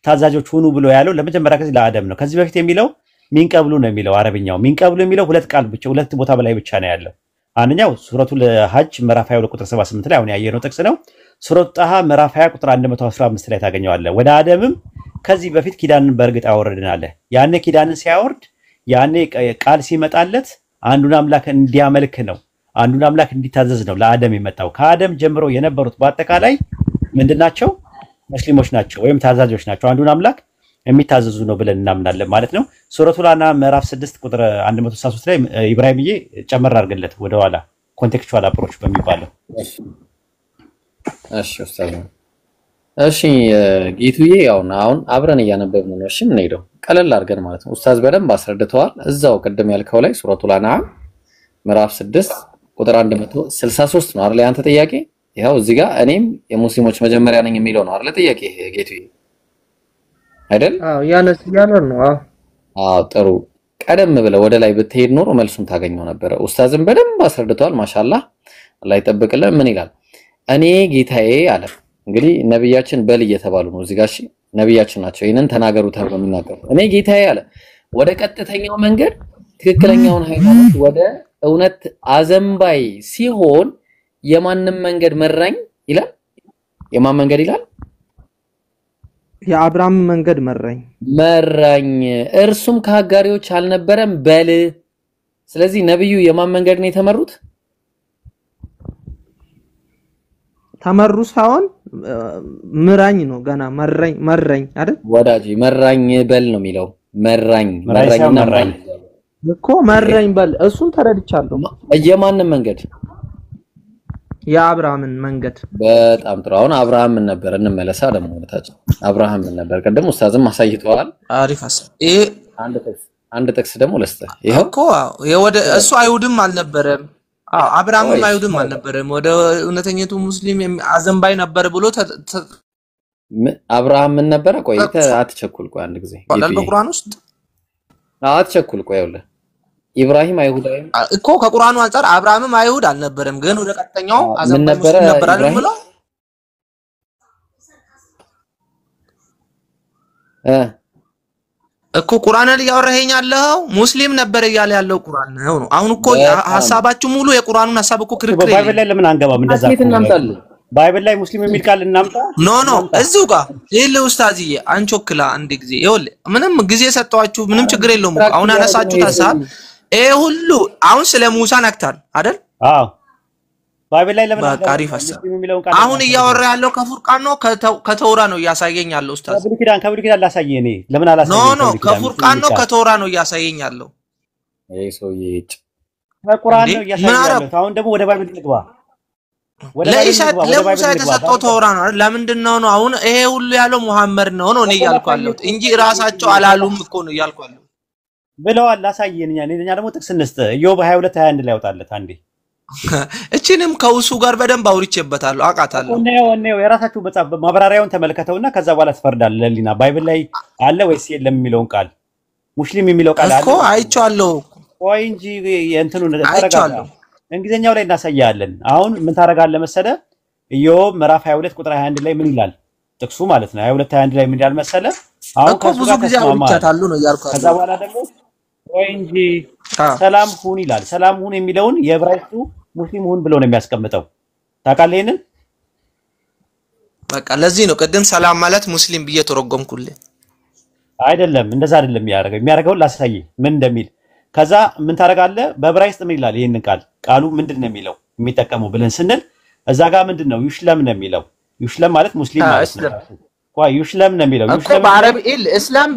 ታዛዦች ሁኑ ብሎ ያለው ለመጀመሪያ ጊዜ ለአደም ነው። ከዚህ በፊት የሚለው ሚንቀብሉ ነው የሚለው አረብኛው። ሚንቀብሉ የሚለው ሁለት ቃል ብቻ ሁለት ቦታ በላይ ብቻ ነው ያለው። አንደኛው ሱረቱ ሐጅ ምዕራፍ 22 ቁጥር 78 ላይ አሁን ያየነው ጥቅስ ነው። ሱረቱ ጣሃ ምዕራፍ 20 ቁጥር 115 ላይ ታገኘዋለህ። ወደ አደምም ከዚህ በፊት ኪዳንን በእርግጥ አወረድን አለ። ያኔ ኪዳንን ሲያወርድ ያኔ ቃል ሲመጣለት አንዱን አምላክ እንዲያመልክ ነው፣ አንዱን አምላክ እንዲታዘዝ ነው ለአደም የመጣው። ከአደም ጀምሮ የነበሩት በአጠቃላይ ምንድናቸው? ሙስሊሞች ናቸው ወይም ታዛዦች ናቸው። አንዱን አምላክ የሚታዘዙ ነው ብለን እናምናለን ማለት ነው። ሱረቱ ላና ምዕራፍ 6 ቁጥር 163 ላይ ኢብራሂምዬ ጨመር አድርገለት ወደ ኋላ ኮንቴክስቹዋል አፕሮች በሚባለው። እሺ ኡስታዝ። እሺ ጌቱዬ ያው አሁን አብረን እያነበብን ነው። እሺ ምን ሄደው ቀለል አድርገን ማለት ነው። ኡስታዝ በደንብ አስረድተዋል። እዛው ቀደም ያልከው ላይ ሱረቱ ላና ምዕራፍ 6 ቁጥር 163 ነው አይደል ያንተ ጥያቄ? ያው እዚህ ጋር እኔም የሙስሊሞች መጀመሪያ ነኝ የሚለው ነው አይደል ጥያቄ ጌቱዬ? አይደል? ያነስ ነው። ጥሩ። ቀደም ብለህ ወደ ላይ ብትሄድ ኖሮ መልሱን ታገኘው ነበር። ኡስታዝም በደንብ አስረድተዋል። ማሻአላህ አላህ ይጠብቅልን። ምን ይላል? እኔ ጌታዬ አለ። እንግዲህ ነብያችን በል እየተባሉ ነው እዚህ ጋር። እሺ ነብያችን ናቸው ይሄንን ተናገሩ ተብሎ የሚናገሩ። እኔ ጌታዬ አለ ወደ ቀጥተኛው መንገድ ትክክለኛውን ሃይማኖት ወደ እውነት አዘንባይ ሲሆን የማንም መንገድ መራኝ ይላል። የማን መንገድ ይላል? የአብርሃም መንገድ መራኝ እርሱም ከአጋሪዎች አልነበረም በል። ስለዚህ ነብዩ የማን መንገድ ነው የተመሩት? ተመሩ ሳይሆን ምራኝ ነው። ገና መራኝ አይደል ወዳጅ? መራኝ በል ነው የሚለው። መራኝና መራኝ እኮ መራኝ በል። እሱን ተረድቻለሁ። የማንን መንገድ? የአብርሃምን መንገድ። በጣም ጥሩ። አሁን አብርሃም ምን ነበር? እንመለሳ ደግሞ ወደታች። አብርሃም ምን ነበር? ቀደም ኡስታዝም አሳይተዋል። አሪፍ ሐሳብ። ይሄ አንድ ጥቅስ ደግሞ ለስተ ይሄው እኮ ወደ እሱ አይሁድም አልነበረም። አብርሃምም አይሁድም አልነበረም። ወደ እውነተኛቱ ሙስሊም አዘንባይ ነበር ብሎ አብርሃም ምን ነበር? ቆይ አትቸኩል። ቆይ አንድ ጊዜ በቁርአን ውስጥ አትቸኩል። ቆይ ይኸውልህ ኢብራሂም አይሁዳዊ እኮ ከቁርአኑ አንፃር አብርሃምም አይሁድ አልነበረም፣ ግን ወደ ቀጥተኛው አዘንባይ ሙስሊም ነበር አይደል ብሎ እኮ ቁርአን ላይ ያወራኸኝ ያለው ሙስሊም ነበር እያለ ያለው ቁርአን ነው። አሁን እኮ ሐሳባችሁ ሙሉ የቁርአኑን ሐሳብ እኮ ክርክር ባይብል ላይ ለምን አንገባም? እንደዛ ባይብል ላይ ሙስሊም የሚል ቃል እናምጣ። ኖ እዚሁ ጋር ይኸውልህ ኡስታዝዬ አንቾክላ አንድ ጊዜ ይኸውልህ ምንም ጊዜ ሰጣችሁ ምንም ችግር የለውም። አሁን አነሳችሁት ሐሳብ ይሄ ሁሉ አሁን ስለ ሙሳ ነክታል አይደል? ባይብል ላይ ለምን በቃ አሪፍ ሐሳብ። የሚለውን ቃል አሁን እያወራ ያለው ከፉርቃን ነው ከተውራ ነው እያሳየኝ ያለው ኡስታዝ? ከብሉይ ኪዳን ላሳየ እኔ ለምን አላሳየኝ? ኖ ከፉርቃን ነው ከተውራ ነው እያሳየኝ ያለው። ይሄ ሰውዬ ከቁርአን ነው እያሳየኝ ያለው። አሁን ደግሞ ወደ ባይብል ልግባ። ለሙሳ የተሰጠው ተውራ ነው አይደል? ለምንድን ነው አሁን ይሄ ሁሉ ያለው መሐመድ ነው እኔ እያልኩ ያለሁት እንጂ ራሳቸው አላሉም እኮ ነው እያልኩ ያለሁት። ብለዋል ላሳየኝ። እኛ ደግሞ ጥቅስ እንስጥ። ኢዮብ 22:21 ላይ ያወጣለት አንዴ። እቺንም ከውሱ ጋር በደንብ አውርቼበታለሁ አውቃታለሁ። ነው የራሳችሁ መጽሐፍ ማብራሪያውን ተመልከተውና ከዛ በኋላ ትፈርዳለህ። ለሊና ባይብል ላይ አለ ወይስ የለም የሚለውን ቃል ሙስሊም የሚለው ቃል አለ እኮ አይቼዋለሁ። ወይ እንጂ እንትኑን ተረጋጋ። እንግሊዘኛው ላይ እናሳያለን። አሁን ምን ታረጋለህ መሰለ? ኢዮብ ምዕራፍ 22 ቁጥር 21 ላይ ምን ይላል? ጥቅሱ ማለት ነው 22:21 ላይ ምን ይላል መሰለ? አሁን ብዙ ጊዜ አውርቻታለሁ ነው ያልኩት። ከዛ በኋላ ደግሞ ወይ እንጂ ሰላም ሁን ይላል። ሰላም ሁን የሚለውን የዕብራይስጡ ሙስሊም ሁን ብሎ ነው የሚያስቀምጠው። ታውቃለህ ይሄንን? በቃ ለዚህ ነው ቅድም ሰላም ማለት ሙስሊም ብዬ ተረጎምኩልህ። አይደለም እንደዛ አይደለም የሚያደርገው ላሳይ ምን እንደሚል። ከዛ ምን ታረጋለህ? በዕብራይስጥ ምን ይላል? ይሄንን ቃሉ ምንድነው የሚለው የሚጠቀመው ብለን ስንል እዛ ጋር ምንድነው ዩሽለም ነው የሚለው። ዩሽለም ማለት ሙስሊም ማለት ነው። ቆይ ዩሽለም ነው የሚለው። ዩሽለም በአረብ እስላም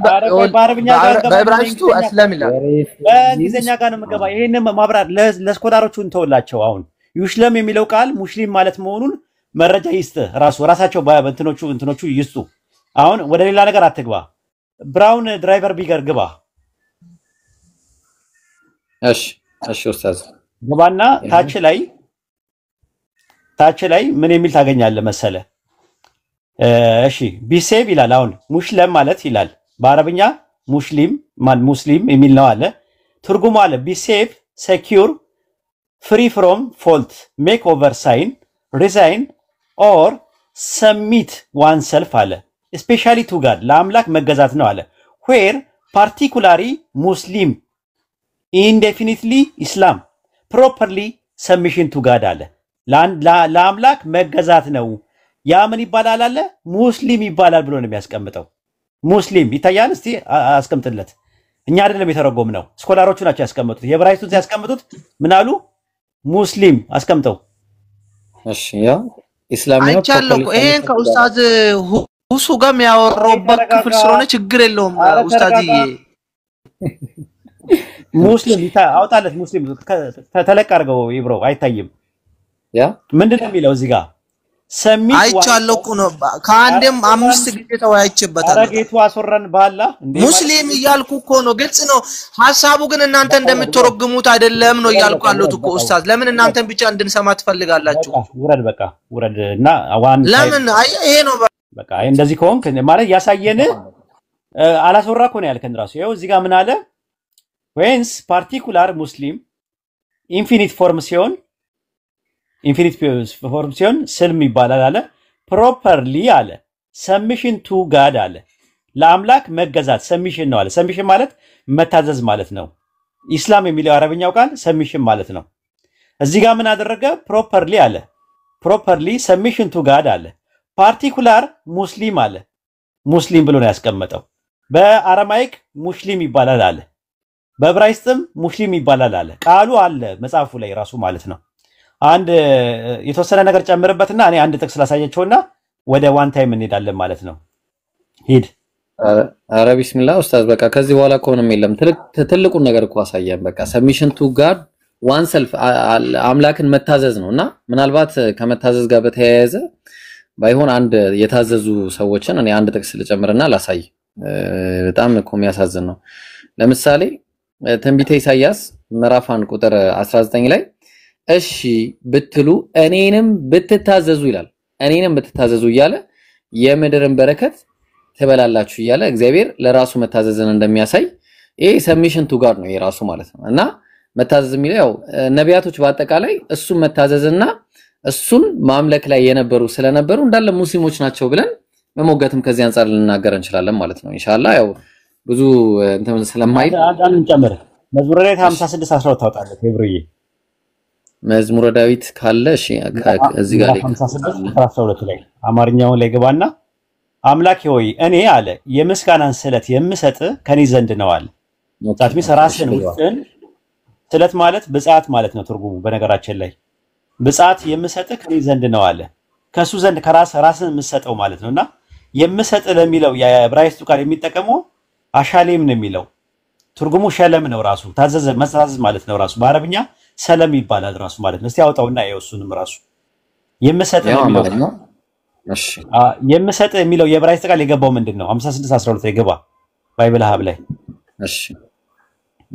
በአረብኛ ጋር በዕብራይስጡ እስላም ይላል። በእንግሊዘኛ ጋር ነው የምገባ። ይሄንን ማብራር ለስኮላሮቹ እንተውላቸው። አሁን ዩሽለም የሚለው ቃል ሙስሊም ማለት መሆኑን መረጃ ይስጥ ራሳቸው በእንትኖቹ ይስጡ። አሁን ወደ ሌላ ነገር አትግባ። ብራውን ድራይቨር ቢገር ግባ። እሺ ኡስታዝ ግባና ታች ላይ ምን የሚል ታገኛለህ መሰለ? እሺ ቢሴቭ ይላል። አሁን ሙስሊም ማለት ይላል በአረብኛ ሙስሊም የሚል ነው አለ። ትርጉሙ አለ ቢሴቭ ሴኪዩር ፍሪ ፍሮም ፎልት ሜክ ኦቨር ሳይን ሪዛይን ኦር ሰሚት ዋን ሰልፍ አለ። ስፔሻሊ ቱ ጋድ ለአምላክ መገዛት ነው አለ። ዌር ፓርቲኩላሪ ሙስሊም ኢንዴፊኒትሊ ኢስላም ፕሮፐርሊ ሰሚሽን ቱ ጋድ አለ። ለአምላክ መገዛት ነው። ያ ምን ይባላል አለ? ሙስሊም ይባላል ብሎ ነው የሚያስቀምጠው። ሙስሊም ይታያል። እስቲ አስቀምጥለት። እኛ አይደለም የተረጎምነው፣ ስኮላሮቹ ናቸው ያስቀምጡት። የዕብራይስጡን ሲያስቀምጡት ምን አሉ? ሙስሊም አስቀምጠው። እሺ ያ ኢስላም ነው። አይቻለሁ። ይሄን ከኡስታዝ ሁሱ ጋር የሚያወራውበት ክፍል ስለሆነ ችግር የለውም ኡስታዝዬ። ሙስሊም አውጣለት። ሙስሊም ተለቅ አድርገው ይብሮ አይታይም። ያ ምንድነው የሚለው እዚህ ጋር? ሰሚት አይቻለሁ እኮ ነው። ከአንዴም 5 ጊዜ ተወያይቼበታለሁ። አረጋይቱ አስወራን ባላ ሙስሊም እያልኩ እኮ ነው። ግልጽ ነው ሐሳቡ፣ ግን እናንተ እንደምትተረጉሙት አይደለም ነው እያልኩ ያለሁት እኮ ኡስታዝ። ለምን እናንተን ብቻ እንድንሰማ ትፈልጋላችሁ? ውረድ እና ዋን ለምን ይሄ ነው በቃ እንደዚህ ከሆንክ ማለት ያሳየን አላስወራ እኮ ነው ያልከን ራሱ። ይኸው እዚህ ጋር ምን አለ? ዌንስ ፓርቲኩላር ሙስሊም ኢንፊኒት ፎርም ሲሆን ስልም ይባላል አለ። ፕሮፐርሊ አለ ሰሚሽን ቱ ጋድ አለ ለአምላክ መገዛት ሰሚሽን ነው አለ። ሰሚሽን ማለት መታዘዝ ማለት ነው። ኢስላም የሚለው አረብኛው ቃል ሰሚሽን ማለት ነው። እዚህ ጋር ምን አደረገ? ፕሮፐርሊ አለ። ፕሮፐርሊ ሰሚሽን ቱ ጋድ አለ። ፓርቲኩላር ሙስሊም አለ። ሙስሊም ብሎ ነው ያስቀመጠው። በአረማይክ ሙስሊም ይባላል አለ። በዕብራይስጥም ሙስሊም ይባላል አለ። ቃሉ አለ መጽሐፉ ላይ ራሱ ማለት ነው። አንድ የተወሰነ ነገር ጨምርበትና እኔ አንድ ጥቅስ ላሳያቸውና ወደ ዋን ታይም እንሄዳለን ማለት ነው። ሂድ። አረ ቢስሚላህ ኡስታዝ፣ በቃ ከዚህ በኋላ ከሆነም የለም ትልቁን ነገር እኮ አሳየን። በቃ ሰሚሽን ቱ ጋድ ዋን ሰልፍ አምላክን መታዘዝ ነውና ምናልባት ከመታዘዝ ጋር በተያያዘ ባይሆን አንድ የታዘዙ ሰዎችን እኔ አንድ ጥቅስ ልጨምርና ላሳይ። በጣም እኮ የሚያሳዝን ነው። ለምሳሌ ትንቢተ ኢሳይያስ ምዕራፍ 1 ቁጥር 19 ላይ እሺ ብትሉ እኔንም ብትታዘዙ ይላል። እኔንም ብትታዘዙ እያለ የምድርን በረከት ትበላላችሁ እያለ እግዚአብሔር ለራሱ መታዘዝን እንደሚያሳይ ይሄ ሰሚሽን ቱ ጋድ ነው የራሱ ማለት ነው። እና መታዘዝ የሚለው ያው ነቢያቶች በአጠቃላይ እሱን መታዘዝና እሱን ማምለክ ላይ የነበሩ ስለነበሩ እንዳለ ሙስሊሞች ናቸው ብለን መሞገትም ከዚህ አንፃር ልናገር እንችላለን ማለት ነው። ኢንሻአላህ ያው ብዙ እንትን ስለማይል አንዳንድ ጨምር። መዝሙረ ዳዊት 56:12 ታውጣለህ ሄብሩዬ። መዝሙረ ዳዊት ካለ እሺ እዚህ ጋር ላይ 56:12 ላይ አማርኛውን ላይ ገባና አምላኬ ሆይ እኔ አለ የምስጋናን ስለት የምሰጥ ከኔ ዘንድ ነው አለ። ዛትሚ ራስን ውስጥን ስለት ማለት ብጻት ማለት ነው ትርጉሙ። በነገራችን ላይ ብጻት የምሰጥህ ከኔ ዘንድ ነው አለ። ከሱ ዘንድ ራስን የምሰጠው ማለት ነውና የምሰጥህ ለሚለው የዕብራይስጡ ቃል የሚጠቀመው አሻሌም ነው የሚለው ትርጉሙ ሸለም ነው ራሱ ታዘዘ መታዘዝ ማለት ነው ራሱ በአረብኛ ሰለም ይባላል ራሱ ማለት ነው። እስቲ አውጣውና የውሱንም ራሱ የምሰጥህ የሚለው እሺ የምሰጥህ የሚለው የዕብራይስጥ ቃል የገባው ምንድነው? 56:12 ላይ ገባ ባይብል ሀብ ላይ እሺ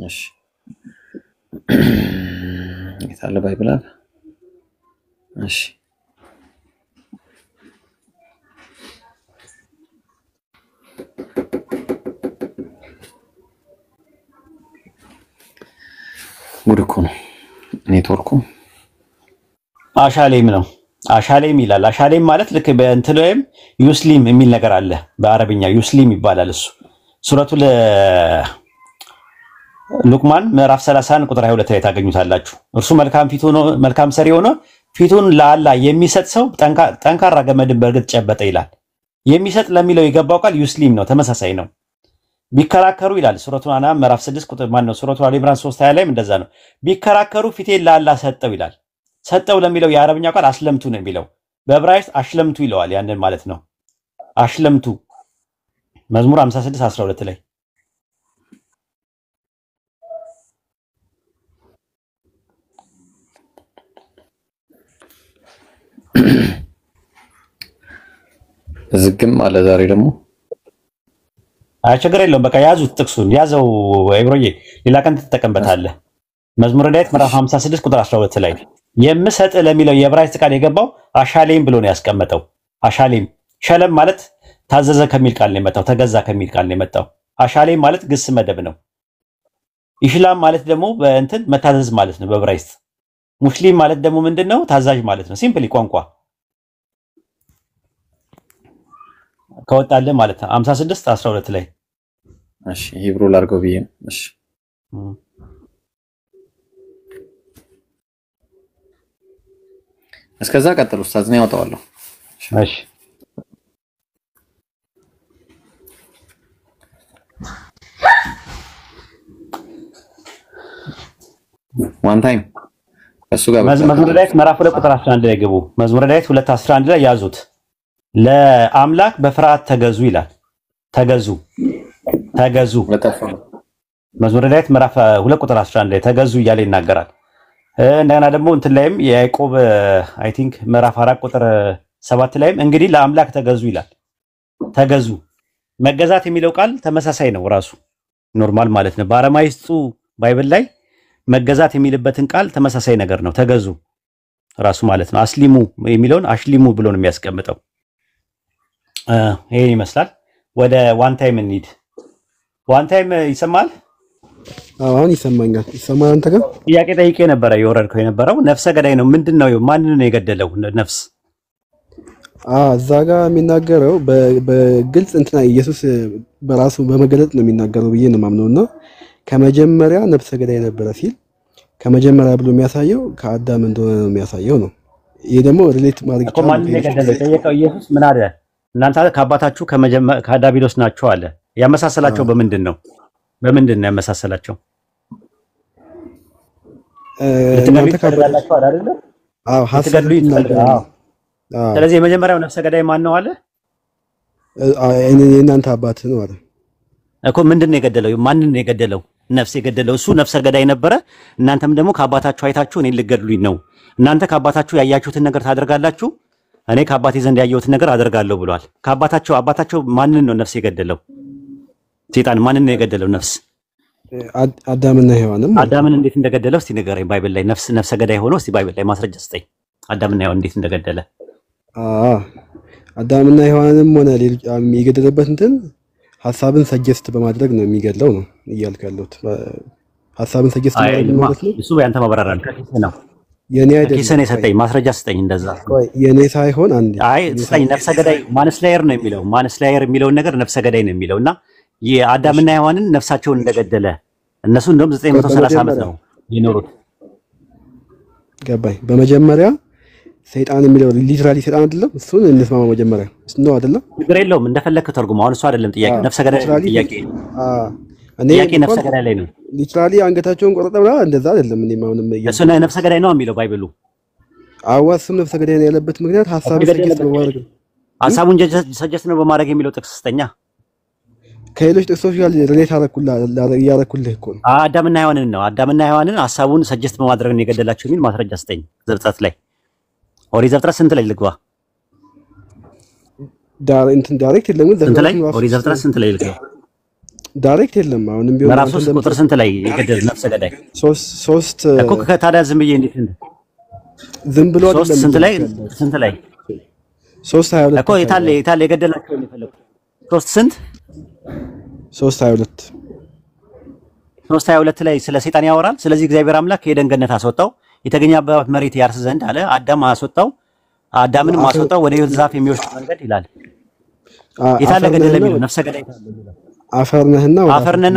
እሺ የታለ ባይብል ሀብ እሺ ጉድ እኮ ነው ኔትወርኩ። አሻሌም ነው አሻሌም ይላል። አሻሌም ማለት ልክ በእንትን ወይም ዩስሊም የሚል ነገር አለ በአረብኛ ዩስሊም ይባላል። እሱ ሱረቱ ሉቅማን ምዕራፍ 31 ቁጥር 22 ላይ ታገኙታላችሁ። እርሱ መልካም ሰሪ ሆኖ ፊቱን ለአላህ የሚሰጥ ሰው ጠንካራ ገመድን በእርግጥ ጨበጠ ይላል። የሚሰጥ ለሚለው የገባው ቃል ዩስሊም ነው፣ ተመሳሳይ ነው። ቢከራከሩ ይላል ሱረቱ አናም ምዕራፍ 6 ቁጥር ማን ነው ሱረቱ አሊ ኢምራን 3:20 ላይም እንደዛ ነው። ቢከራከሩ ፊቴን ለአላህ ሰጠው ይላል። ሰጠው ለሚለው የአረብኛው ቃል አሽለምቱ ነው የሚለው በዕብራይስጥ አሽለምቱ ይለዋል። ያንን ማለት ነው አሽለምቱ መዝሙር 56:12 ላይ ዝግም አለ ዛሬ ደግሞ ችግር የለውም። በቃ ያዙት ጥቅሱን ያዘው ኢብሮዬ ሌላ ቀን ትጠቀምበታለህ። መዝሙረ ዳዊት ምዕራፍ 56 ቁጥር 12 ላይ የምሰጥ ለሚለው የዕብራይስጥ ቃል የገባው አሻሌም ብሎ ነው ያስቀመጠው። አሻሌም ሸለም ማለት ታዘዘ ከሚል ቃል ነው የመጣው፣ ተገዛ ከሚል ቃል ነው የመጣው። አሻሌም ማለት ግስ መደብ ነው። ኢሽላም ማለት ደግሞ በእንትን መታዘዝ ማለት ነው በዕብራይስጥ። ሙስሊም ማለት ደግሞ ምንድነው? ታዛዥ ማለት ነው። ሲምፕሊ ቋንቋ ከወጣለ ማለት ነው 56:12 ላይ እሺ ሂብሩ ላርገው ብዬ እሺ እስከዛ ቀጥሉ ኡስታዝ ነው ያወጣዋለሁ። እሺ ዋን ታይም እሱ ጋር መዝሙረ ዳዊት ምዕራፍ 2 ቁጥር 11 ላይ ግቡ። መዝሙረ ዳዊት 2:11 ላይ ያዙት። ለአምላክ በፍርሃት ተገዙ ይላል። ተገዙ መዝሙረ ዳዊት ምዕራፍ 2 ቁጥር 11 ላይ ተገዙ እያለ ይናገራል። እንደገና ደግሞ እንትን ላይም የያዕቆብ አይ ቲንክ ምዕራፍ 4 ቁጥር 7 ላይም እንግዲህ ለአምላክ ተገዙ ይላል። ተገዙ መገዛት የሚለው ቃል ተመሳሳይ ነው ራሱ ኖርማል ማለት ነው። በአረማይስጡ ባይብል ላይ መገዛት የሚልበትን ቃል ተመሳሳይ ነገር ነው። ተገዙ ራሱ ማለት ነው። አስሊሙ የሚለውን አሽሊሙ ብሎ ነው የሚያስቀምጠው። ይሄን ይመስላል። ወደ ዋን ታይም እንሂድ። ዋን ታይም ይሰማል? አሁን ይሰማኛል። ይሰማል። አንተ ጋር ጥያቄ ጠይቄ ነበረ የወረድከው የነበረው ነፍሰ ገዳይ ነው ምንድነው? ማንን ነው የገደለው? ነፍስ እዛ ጋር የሚናገረው በግልጽ እንትና ኢየሱስ በራሱ በመገለጥ ነው የሚናገረው ብዬ ነው የማምነውና ከመጀመሪያ ነፍሰ ገዳይ ነበረ ሲል ከመጀመሪያ ብሎ የሚያሳየው ከአዳም እንደሆነ ነው የሚያሳየው ነው። ይሄ ደግሞ ሪሌት ማድረግ እኮ ማንን ነው የገደለው? ጠየቀው ኢየሱስ ምን አለ? እናንተ ከአባታችሁ ከዳቢሎስ ናችሁ አለ። ያመሳሰላቸው በምንድን ነው? በምንድን ነው ያመሳሰላቸው? እናንተ ከአባታችሁ አይደለ? ሐሰት ይናገራል። ስለዚህ የመጀመሪያው ነፍሰ ገዳይ ማን ነው አለ? የእናንተ አባት ነው አለ እኮ። ምንድን ነው የገደለው? ማንን ነው የገደለው? ነፍስ የገደለው እሱ ነፍሰ ገዳይ ነበረ። እናንተም ደግሞ ከአባታችሁ አይታችሁ እኔን ልትገድሉኝ ነው። እናንተ ከአባታችሁ ያያችሁትን ነገር ታደርጋላችሁ፣ እኔ ከአባቴ ዘንድ ያየሁትን ነገር አደርጋለሁ ብሏል። አባታቸው ማንን ነው ነፍስ የገደለው? ሰይጣን ማንን ነው የገደለው? ነፍስ አዳምና ሔዋንም። አዳምን እንዴት እንደገደለው እስቲ ንገረኝ። ባይብል ላይ ነፍሰ ገዳይ ሆኖ እስቲ ባይብል ላይ ማስረጃ ስጠኝ። አዳምና ሔዋን እንዴት እንደገደለ። አዳምና ሔዋንም ሆነ የገደለበት እንትን ሐሳብን ሰጀስት በማድረግ ነው የሚገድለው ነው እያልኩ ያለሁት። ሐሳብን ሰጀስት በማድረግ ማለት ነው። እሱ ያንተ ማብራሪያ ነው። የኔ አይደለም። ኪሰኔ ሰጠኝ ማስረጃ ስጠኝ። እንደዛ የኔ ሳይሆን አንዴ ስጠኝ። ነፍሰ ገዳይ ማንስላየር ነው የሚለው። ማንስላየር የሚለውን ነገር ነፍሰ ገዳይ ነው የሚለውና የአዳምና ሔዋንን ነፍሳቸውን እንደገደለ እነሱ እንደውም 930 ዓመት ነው የኖሩት። ገባኝ። በመጀመሪያ ሰይጣን የሚለው ሊትራሊ ሰይጣን አይደለም። እሱን እንስማማ መጀመሪያ እሱ ነው አይደለም። ችግር የለውም እንደፈለክ ተርጉም። አሁን እሱ አይደለም ጥያቄ። ነፍሰ ገዳይ ጥያቄ ጥያቄ ነፍሰ ገዳይ ላይ ነው። ሊትራሊ አንገታቸውን ቆረጠ ብላ እንደዛ አይደለም። እኔ ማውንም እሱ ነፍሰ ገዳይ ነው የሚለው ባይብሉ። አዋስም ነፍሰ ገዳይ ነው ያለበት ምክንያት ሐሳብ ሰጀስት በማድረግ ነው። ሐሳቡን ሰጀስት ነው በማድረግ የሚለው ጥቅስ ስጠኛ። ከሌሎች ጥቅሶች ጋር ሪሌት ያደረኩልህ እኮ ነው። አዳምና ሔዋንን ነው። አዳምና ሔዋንን ሐሳቡን ሰጀስት በማድረግ ነው የገደላቸው የሚል ማስረጃ ስጠኝ። ዘፍጥረት ላይ ኦሪት ዘፍጥረት ስንት ላይ ልግባ? ዳይሬክት የለም ግን ስንት ላይ ኦሪት ዘፍጥረት ስንት ላይ ልግባ? ዳይሬክት የለም። አሁንም ቢሆን ምዕራፍ 3 ቁጥር ስንት ላይ የገደለ ነፍሰ ገዳይ? 3 እኮ ከታዲያ ዝም ብዬ እንዴት ዝም ብሎ አይደለም። ስንት ላይ 3:22 እኮ የታለ የገደላቸው ነው የፈለኩት። 3 ስንት 3:22 3:22 ላይ ስለ ሰይጣን ያወራል። ስለዚህ እግዚአብሔር አምላክ የኤደን ገነት አስወጣው፣ የተገኘበት መሬት ያርስ ዘንድ አለ። አዳም አስወጣው፣ አዳምንም አስወጣው ወደ ሕይወት ዛፍ የሚወስድ መንገድ ይላል። የታለ ገደለ የሚለው ነፍሰ ገዳይ አፈርነህና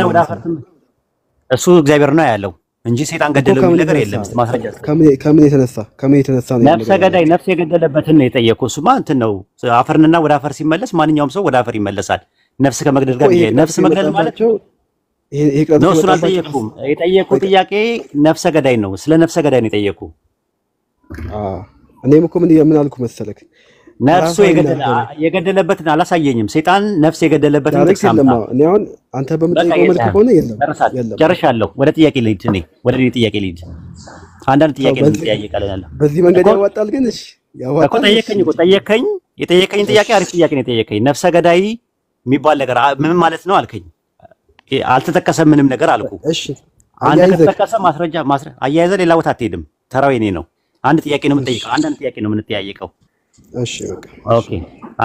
ወደ አፈር እሱ እግዚአብሔር ነው ያለው እንጂ ሰይጣን ገደለ የሚል ነገር የለም። ማስረጃ ከምን የተነሳ ነው ነፍሰ ገዳይ ነፍስ የገደለበትን ነው የጠየቀው። እሱማ እንትን ነው አፈርንና ወደ አፈር ሲመለስ ማንኛውም ሰው ወደ አፈር ይመለሳል። ነፍስ ከመግደል ጋር ነፍስ መግደል ማለት ነው። እሱን አልጠየኩም። የጠየቁ ጥያቄ ነፍሰ ገዳይ ነው። ስለ ነፍሰ ገዳይ ነው የጠየቁ። እኔም እኮ ምን አልኩ መሰለክ ነፍሱ የገደለበትን አላሳየኝም። ሰይጣን ነፍስ የገደለበትን ተሳምታ እኔ አሁን አንተ በምትጠይቀው መልኩ ከሆነ የለም። ጨርሻለሁ። ወደ ጥያቄ ልሂድ። ጥያቄ ልሂድ። አንዳንድ ጥያቄ እንጠያየቃለን። በዚህ መንገድ ያዋጣል ግን እሺ ያዋጣል እኮ ጠየቀኝ። የጠየቀኝ ጥያቄ አሪፍ ጥያቄ ነው የጠየቀኝ። ነፍሰ ገዳይ የሚባል ነገር ምን ማለት ነው አልከኝ። አልተጠቀሰም ምንም ነገር አልኩ። እሺ አንተ ከተጠቀሰ ማስረጃ አያይዘህ ሌላ ቦታ አትሄድም። ተራው የኔ ነው። አንድ ጥያቄ ነው የምንጠይቀው። አንዳንድ ጥያቄ ነው የምንጠያየቀው። እሺ በቃ ኦኬ።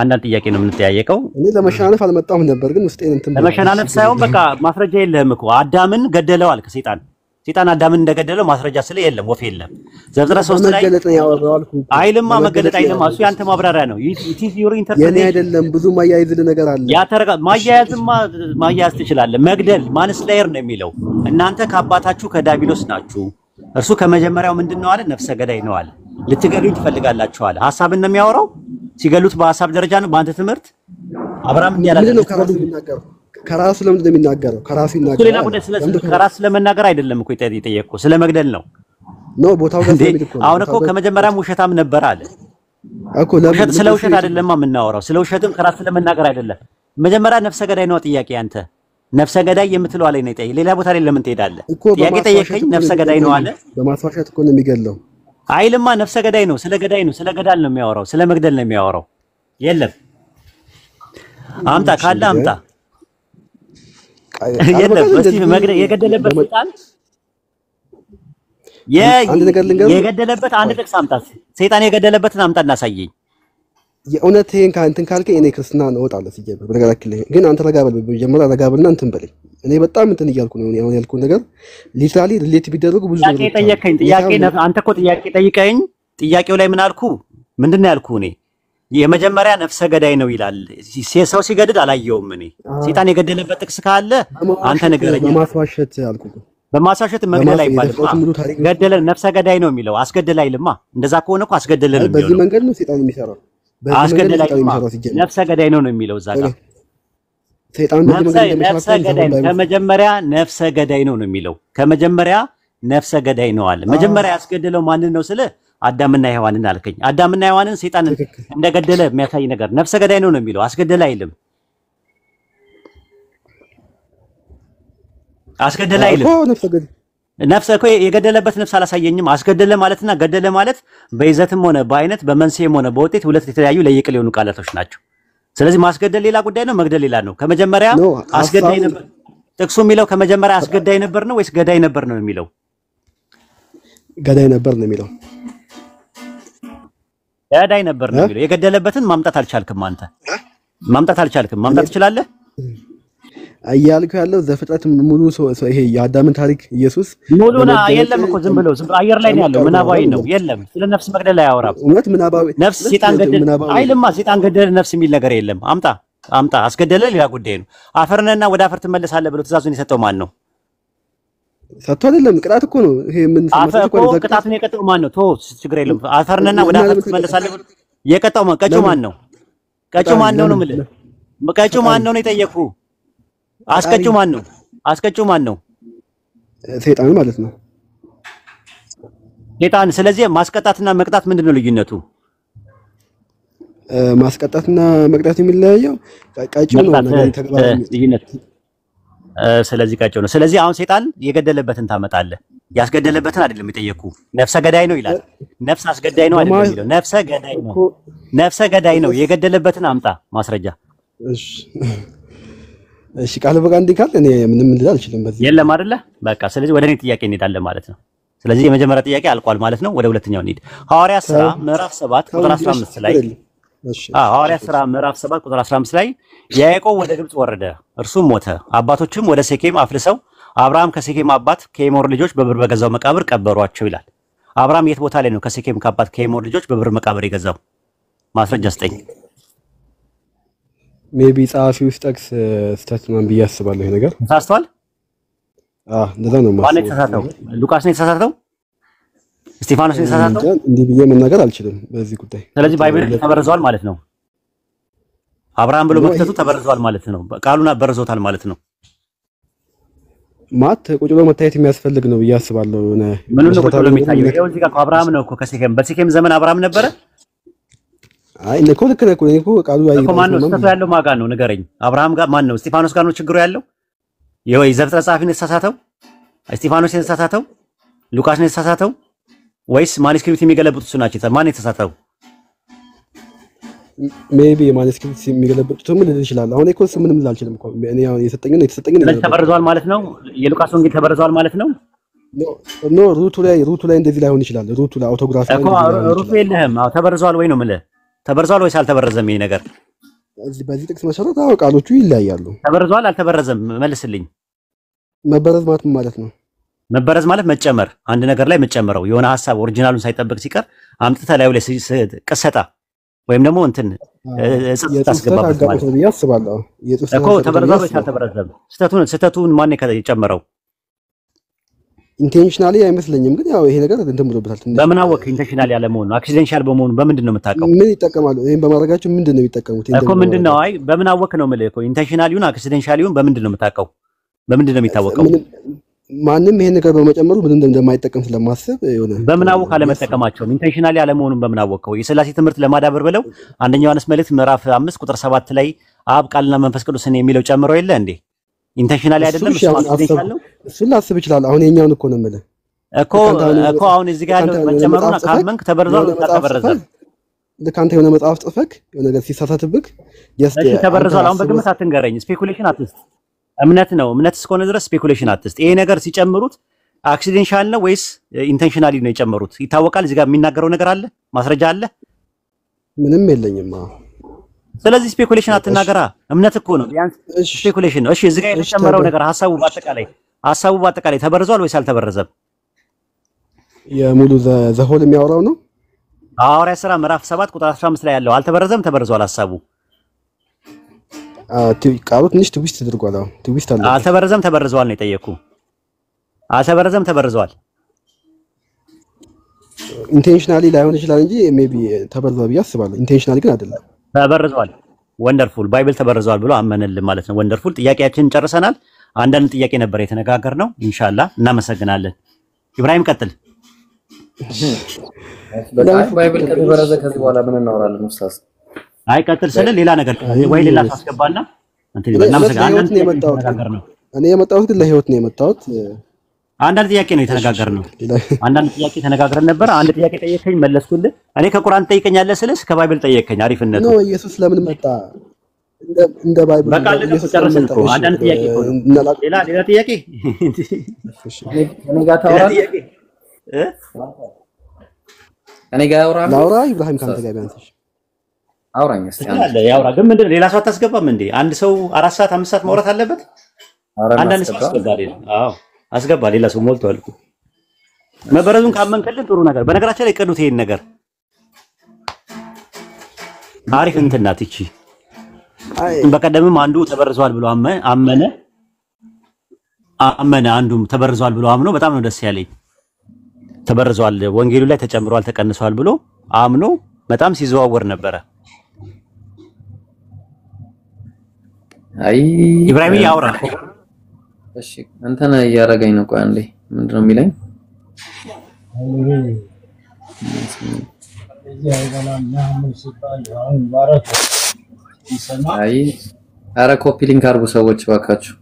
አንዳንድ ጥያቄ ነው የምንጠያየቀው። እኔ ለመሸናነፍ አልመጣሁም ነበር ግን ውስጤን እንትን ለመሸናነፍ ሳይሆን በቃ ማስረጃ የለህም እኮ አዳምን ገደለው አልክ። ሰይጣን አዳምን እንደገደለው ማስረጃ ስለ የለም ወፍ የለም። ዘፍጥረት 3 ላይ አይልማ መገለጥ አይልማ። እሱ ያንተ ማብራሪያ ነው። ኢት ኢዝ ዩር ኢንተርፕሬሽን። የኔ አይደለም ብዙ ማያይዝልህ ነገር አለ። ማያያዝ ትችላለህ። መግደል ማንስላየር ነው የሚለው። እናንተ ከአባታችሁ ከዳቢሎስ ናችሁ፣ እርሱ ከመጀመሪያው ምንድነው አለ? ነፍሰ ገዳይ ነው አለ። ልትገሉኝ ትፈልጋላችሁ አለ። ሐሳብን ነው የሚያወራው። ሲገሉት በሐሳብ ደረጃ ነው። በአንተ ትምህርት አብርሃም እንዲያላለ ነው ከራሱ ለምን እንደሚናገረው ከራሱ ይናገራል። ሌላ ጉዳይ ከራሱ ስለመናገር አይደለም እኮ የጠየቅኩህ፣ ስለ መግደል ነው። ቦታው ጋር ስለሚልኩ ነው። አሁን እኮ ከመጀመሪያም ውሸታም ነበር አለ እኮ። ስለ ውሸት አይደለም የምናወራው። ስለ ውሸትም ከራሱ ስለመናገር አይደለም። መጀመሪያ ነፍሰ ገዳይ ነው ጥያቄ። አንተ ነፍሰ ገዳይ የምትለው አለኝ ነው ጠይቅ። ሌላ ቦታ ላይ ለምን ትሄዳለህ? ጥያቄ ጠየቀኝ። ነፍሰ ገዳይ ነው አለ። በማስዋሸት እኮ ነው የሚገለው አይልማ። ነፍሰ ገዳይ ነው። ስለ ገዳይ ነው፣ ስለ ገዳል ነው የሚያወራው። ስለ መግደል ነው የሚያወራው። የለም አምጣ ካለ አምጣ። የለም እስቲ መግደል የገደለበት ሰይጣን የገደለበት አንድ ጥቅስ አምጣ። ሰይጣን የገደለበትን አምጣ እናሳየኝ። የእውነት ይሄን እንትን ካልከኝ እኔ ክርስትና እወጣለሁ። ሲጀምር በነገራችን ላይ ግን አንተ ረጋ በል። በመጀመሪያ ረጋ በልና እንትን በለኝ። እኔ በጣም እንትን እያልኩ ነው። አሁን ያልኩት ነገር ሊትራሊ ሪሌት ቢደረጉ ብዙ ጥያቄ ጠየቀኝ። አንተ እኮ ጥያቄ ጠይቀኝ። ጥያቄው ላይ ምን አልኩ? ምንድነው ያልኩ? እኔ የመጀመሪያ ነፍሰ ገዳይ ነው ይላል። ሰው ሲገድል አላየውም። እኔ ሰይጣን የገደለበት ጥቅስ ካለ አንተ ንገረኝ። በማስዋሸት ያልኩት በማስዋሸት መግደል አይባልም። ገደለ ነፍሰ ገዳይ ነው የሚለው አስገደለ አይልማ። እንደዛ ከሆነ እኮ አስገደለ ነው የሚለው። በዚህ መንገድ ነው ሰይጣን የሚሰራው። አስገደለ አይልማ። ነፍሰ ገዳይ ነው የሚለው እዛ ጋር። ሰይጣን ነፍሰ ገዳይ ከመጀመሪያ ነፍሰ ገዳይ ነው የሚለው። ከመጀመሪያ ነፍሰ ገዳይ ነው አለ። መጀመሪያ ያስገደለው ማንን ነው ስለ አዳምና ሔዋንን አልከኝ። አዳምና ሔዋንን ሰይጣን እንደገደለ የሚያሳይ ነገር ነፍሰ ገዳይ ነው የሚለው። አስገደለ አይልም። አስገደለ አይልም። ነፍሰ እኮ የገደለበት ነፍስ አላሳየኝም። አስገደለ ማለትና ገደለ ማለት በይዘትም ሆነ በአይነት በመንስኤም ሆነ በውጤት ሁለት የተለያዩ ለየቅል የሆኑ ቃላቶች ናቸው። ስለዚህ ማስገደል ሌላ ጉዳይ ነው፣ መግደል ሌላ ነው። ከመጀመሪያ አስገዳይ ነበር ጥቅሱ የሚለው። ከመጀመሪያ አስገዳይ ነበር ነው ወይስ ገዳይ ነበር ነው የሚለው? ገዳይ ነበር ነው የሚለው። ገዳይ ነበር ነው የሚለው። የገደለበትን ማምጣት አልቻልክም አንተ። ማምጣት አልቻልክም። ማምጣት ትችላለህ እያልኩ ያለው ዘፍጥረት ሙሉ ይሄ የአዳምን ታሪክ ኢየሱስ ሙሉና የለም እኮ ዝም ብሎ አየር ላይ ነው ያለው። ምናባዊ ነው። የለም ስለ ነፍስ መግደል አያወራም። እውነት ምናባዊ ነፍስ ሰይጣን ገደለ አይልማ። ሰይጣን ገደለ ነፍስ የሚል ነገር የለም። አምጣ። አስገደለ ሌላ ጉዳይ ነው። አፈርነና ወደ አፈር ትመለሳለህ ብሎ ትእዛዙን የሰጠው ማን ነው? ሰጥቶ አይደለም። ቅጣት እኮ ነው ይሄ። ምን ቅጣቱን የቀጣው ማን ነው? ችግር የለም። አፈርነና ወደ አፈር ትመለሳለህ ብሎ የቀጣው ማን? ቀጩ ማን ነው? ቀጩ ማን ነው ነው የምልህ። ቀጩ ማን ነው ነው የጠየኩህ። አስቀጩ ማን ነው? አስቀጩ ማን ነው? ሰይጣን ማለት ነው። ሴጣን ስለዚህ ማስቀጣትና መቅጣት ምንድነው ልዩነቱ? ማስቀጣትና መቅጣት የሚለያየው ቀጭው ነው ነገር ተግባራዊ ልዩነት። ስለዚህ ቀጭው ነው። ስለዚህ አሁን ሴጣን የገደለበትን ታመጣለህ። ያስገደለበትን አይደለም የጠየቁ። ነፍሰ ገዳይ ነው ይላል። ነፍስ አስገዳይ ነው አይደለም የሚለው። ነፍሰ ገዳይ ነው። ነፍሰ ገዳይ ነው። የገደለበትን አምጣ ማስረጃ። እሺ ቃል በቃ እንዲህ ካል እኔ ምንም ልል አልችልም በዚህ የለም አይደለ? በቃ ስለዚህ ወደ እኔ ጥያቄ እንሄዳለን ማለት ነው። ስለዚህ የመጀመሪያ ጥያቄ አልቋል ማለት ነው። ወደ ሁለተኛው እንሂድ። ሐዋርያት ሥራ ምዕራፍ 7 ቁጥር 15 ላይ ሐዋርያት ሥራ ምዕራፍ 7 ቁጥር 15 ላይ ያዕቆብ ወደ ግብጽ ወረደ፣ እርሱም ሞተ፣ አባቶችም ወደ ሴኬም አፍልሰው አብርሃም ከሴኬም አባት ከኤሞር ልጆች በብር በገዛው መቃብር ቀበሯቸው ይላል። አብርሃም የት ቦታ ላይ ነው ከሴኬም ከአባት ከኤሞር ልጆች በብር መቃብር የገዛው? ማስረጃ ስጠኝ። ሜቢ ጸሐፊው ጠቅስ ስህተት ምናምን ብዬ አስባለሁ። ይሄ ነገር ተሳስቷል። እንደዛ ነው ማለት ማን የተሳሳተው? ሉቃስ ነው የተሳሳተው? እስጢፋኖስ ነው የተሳሳተው? እንዲህ ብዬ መናገር አልችልም በዚህ ጉዳይ። ስለዚህ ባይብል ተበርዟል ማለት ነው። አብርሃም ብሎ መክተቱ ተበርዟል ማለት ነው። ቃሉን አበርዞታል ማለት ነው። ማት ቁጭ ብሎ መታየት የሚያስፈልግ ነው ብዬ አስባለሁ። ምን ነው ቁጭ ብሎ የሚታየው? ይሄው እዚህ ጋር አብርሃም ነው እኮ ከሴኬም በሴኬም ዘመን አብርሃም ነበረ። አይ እኮ ልክ ነህ እኮ ቃሉ እኮ ማን ነው ስህተቱ ያለው? ማጋ ነው ንገረኝ። አብርሃም ጋር ማን ነው? እስጢፋኖስ ጋር ነው ችግሩ ያለው? ይሄው ዘፍጥረት ጸሐፊን የተሳሳተው እስጢፋኖስ የተሳሳተው? ሉቃስ ነው የተሳሳተው? ወይስ ማኑስክሪፕት የሚገለብጡት እሱ ናቸው? ማን የተሳሳተው? ሜቢ ማኑስክሪፕት የሚገለብጡት ምን ልል ይችላል? አሁን እኮ ምንም ልል አልችልም እኮ እኔ አሁን የተሰጠኝ ተበርዟል ማለት ነው። የሉቃስ ወንጌል ተበርዟል ማለት ነው። ኖ ሩቱ ላይ እንደዚህ ላይሆን ይችላል። ሩቱ ላይ አውቶግራፍ ላይ እኮ ሩቱ የለህም። አዎ ተበርዟል ወይ ነው የምልህ። ተበርዟል ወይስ አልተበረዘም? ይሄ ነገር በዚህ ጥቅስ መሰረት ቃሎቹ ይለያያሉ። ተበርዟል አልተበረዘም? መልስልኝ። መበረዝ ማለት ምን ማለት ነው? መበረዝ ማለት መጨመር፣ አንድ ነገር ላይ መጨመረው የሆነ ሐሳብ ኦሪጂናሉን ሳይጠብቅ ሲቀር አምጥተህ ላይ ቅሰጣ ወይም ደግሞ እንትን ታስገባበት ማለት ነው ያስባለሁ። እኮ ተበርዟል ወይስ አልተበረዘም? ስህተቱን ማን የጨመረው? ኢንቴንሽናሊ አይመስለኝም፣ ግን ያው ይሄ ነገር እንትን ብሎበታል። በምን አወቅ? ኢንቴንሽናሊ ያለ መሆኑ አክሲደንሻል በመሆኑ በምንድን ነው የምታውቀው? ምን ይጠቀማሉ? ይሄን በማድረጋቸው ምንድን ነው የሚጠቀሙት እኮ? ምንድን ነው? አይ በምን አወቅ ነው የምልህ እኮ። ኢንቴንሽናሊውን አክሲደንሻሊውን በምንድን ነው የምታውቀው? በምንድን ነው የሚታወቀው? ማንም ይሄን ነገር በመጨመሩ ምን እንደማይጠቀም ስለማስብ ይሆነ። በምን አወቅ አለመጠቀማቸውም? ኢንቴንሽናሊ ያለ መሆኑን በምን አወቀው? የሥላሴ ትምህርት ለማዳበር ብለው አንደኛ ዮሐንስ መልእክት ምዕራፍ 5 ቁጥር 7 ላይ አብ ቃልና መንፈስ ቅዱስን የሚለው ጨምሮ የለ እንዴ? ኢንቴንሽናሊ አይደለም እሱ አክሲደንሻል ነው። እሱን ላስብ ይችላል። አሁን የኛውን እኮ ነው የምልህ እኮ አሁን እዚህ ጋር ያለው መጨመሩን ካመንክ ተበርዟል ወይስ አልተበረዘም? ልክ አንተ የሆነ መጽሐፍ ጽፈክ የሆነ ነገር ሲሳሳትብክ እሺ ተበርዟል። አሁን በግምት አትንገረኝ፣ ስፔኩሌሽን አትስጥ። እምነት ነው። እምነት እስከሆነ ድረስ ስፔኩሌሽን አትስጥ። ይሄ ነገር ሲጨምሩት አክሲደንሻል ነው ወይስ ኢንቴንሽናሊ ነው የጨመሩት? ይታወቃል። እዚህ ጋር የሚናገረው ነገር አለ? ማስረጃ አለ? ምንም የለኝም። ስለዚህ ስፔኩሌሽን አትናገራ። እምነት እኮ ነው ቢያንስ ስፔኩሌሽን ነው። እሺ እዚህ ጋር የተጨመረው ነገር ሐሳቡ በአጠቃላይ ተበርዟል ወይስ አልተበረዘም? የሙሉ ዘሆል የሚያወራው ነው። ሐዋርያት ሥራ ምዕራፍ 7 ቁጥር 15 ላይ ያለው አልተበረዘም ተበርዟል ሐሳቡ? ቃሉ ትንሽ ትዊስት ተደርጓል። ትዊስት አለ። አልተበረዘም ተበርዟል ነው የጠየኩ። አልተበረዘም ተበርዟል። ኢንቴንሽናሊ ላይሆን ይችላል እንጂ ሜቢ ተበርዟል ብዬ አስባለሁ። ኢንቴንሽናሊ ግን አይደለም። ተበርዟል። ወንደርፉል ባይብል ተበርዟል ብሎ አመነልን ማለት ነው። ወንደርፉል ጥያቄያችንን ጨርሰናል። አንዳንድ ጥያቄ ነበር የተነጋገርነው። ኢንሻአላህ እናመሰግናለን። ኢብራሂም ቀጥል። ባይብል ከተበረዘ ከዚህ በኋላ ምን እናወራለን ኡስታዝ? አይ ቀጥል ስለ ሌላ ነገር ወይ ሌላ ታስገባና እንትን እናመሰግናለን። እኔ የመጣሁት ግን ለህይወት ነው የመጣሁት። አንዳንድ ጥያቄ ነው የተነጋገርነው። አንዳንድ ጥያቄ ተነጋግረን ነበር። አንድ ጥያቄ ጠየቀኝ መለስኩልህ። እኔ ከቁርአን ጠይቀኛለህ ስልሽ ከባይብል ጠየቀኝ። አሪፍነቱ ነው። ኢየሱስ ለምን መጣ? እንደ ባይብል በቃ ኢየሱስ ጨረስን እኮ። አንዳንድ ጥያቄ ሌላ ጥያቄ እኔ ጋር ታወራ እኔ ጋር ላውራ ኢብራሂም ካንተ ጋር ቢያንስሽ አውራኝ እስቲ አለ ያውራ። ግን ምንድን ሌላ ሰው አታስገባም እንዴ? አንድ ሰው 4 ሰዓት 5 ሰዓት ማውራት አለበት? አንዳንድ ሰው አስገባ። አዎ አስገባ። ሌላ ሰው ሞልቷል እኮ። መበረዙን ካመንከልን ጥሩ ነገር። በነገራችን ላይ ቅዱት ይሄን ነገር አሪፍ እንትን ናት እቺ። በቀደምም አንዱ ተበርዟል ብሎ አመነ አንዱም ተበርዟል ብሎ አምኖ በጣም ነው ደስ ያለኝ። ተበርዟል ወንጌሉ ላይ ተጨምሯል ተቀንሷል ብሎ አምኖ በጣም ሲዘዋወር ነበረ። አይ ኢብራሂም ያውራ። እሺ እንትን እያረጋኝ ነው። ቆይ አንዴ ምንድነው የሚለኝ? አይ ኧረ ኮፒ ሊንክ አድርጉ ሰዎች ባካችሁ።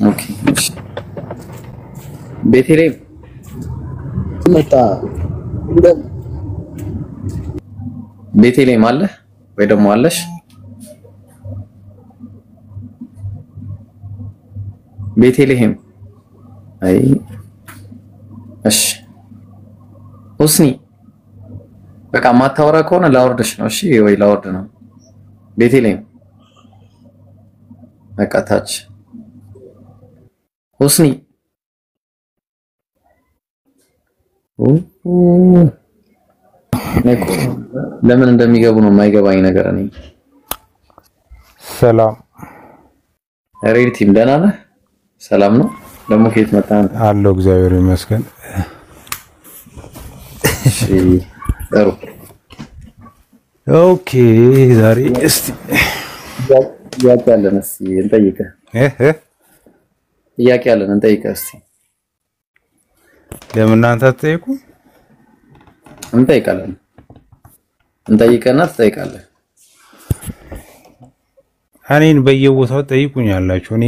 ኦኬ ቤተልሔም መጣ ቤተልሔም አለ ወይ ደግሞ አለሽ? ቤተልሔም አይ እሺ ሁስኒ በቃ ማታወራ ከሆነ ላወርድሽ ነው። እሺ ወይ ላወርድ ነው። ቤተልሔም በቃ ታች ሁስኒ ለምን እንደሚገቡ ነው የማይገባኝ ነገር። እኔ ሰላም ሬድ ቲም ደህና ነህ? ሰላም ነው። ደግሞ ከየት መጣ አንተ? አለው እግዚአብሔር ይመስገን። እሺ ጥሩ። ኦኬ ዛሬ እስቲ ጥያቄ አለን። እስቲ እንጠይቅህ። ጥያቄ አለን እንጠይቅህ። እስቲ ለምን እናንተ አትጠይቁ? እንጠይቃለን። እንጠይቀና ትጠይቃለህ። እኔን በየቦታው ጠይቁኛላችሁ። እኔ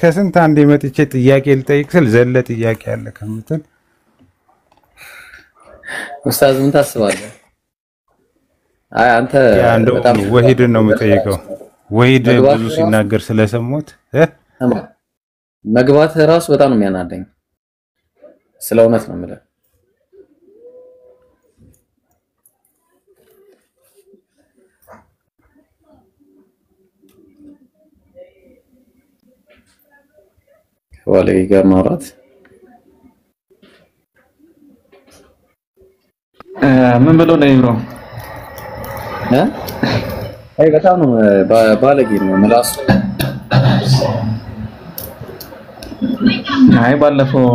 ከስንት አንዴ መጥቼ ጥያቄ ልጠይቅ ስል ዘለ ጥያቄ አለ ከምትል ኡስታዝ ምን ታስባለህ? አይ አንተ በጣም ወሂድን ነው የምጠይቀው። ወሂድ ብዙ ሲናገር ስለሰሙት መግባት ራሱ በጣም ነው የሚያናደኝ። ስለ እውነት ነው የምልህ። ወለይ ጋር ማውራት ምን ብሎ ነው ይብሮ? አይ በጣም ነው ባለጌ ነው ምላሱ። አይ ባለፈው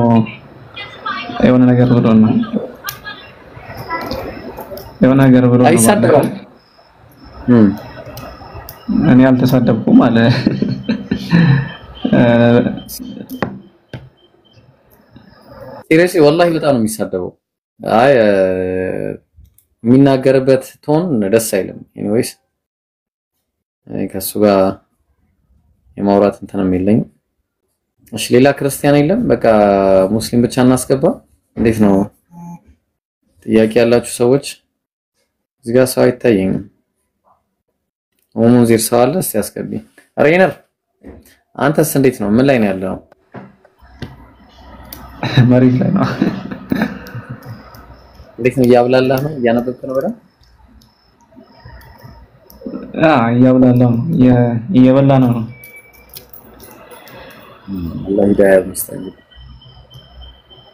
የሆነ ነገር ብሎ ነው አይሳደብም። እኔ አልተሳደብኩም አለ። ሲሪየስሊ ወላሂ በጣም ነው የሚሳደበው። አይ የሚናገርበት ቶን ደስ አይልም። ኤኒዌይስ ከሱ ጋር የማውራት እንትንም የለኝም። እሺ ሌላ ክርስቲያን የለም? በቃ ሙስሊም ብቻ እናስገባ። እንዴት ነው? ጥያቄ ያላችሁ ሰዎች እዚህ ጋር ሰው አይታየኝም። ሙዚር ሰው አለ? እስቲ አስገቢ። ሬነር አንተስ እንዴት ነው? ምን ላይ ነው ያለው? መሬት ላይ ነው። እንዴት ነው? እያብላላህ ነው? እያነበብክ ነው? በጣም እያብላላህ ነው። እየበላ ነው። አላህ ሂዳያ ይስጠኝ።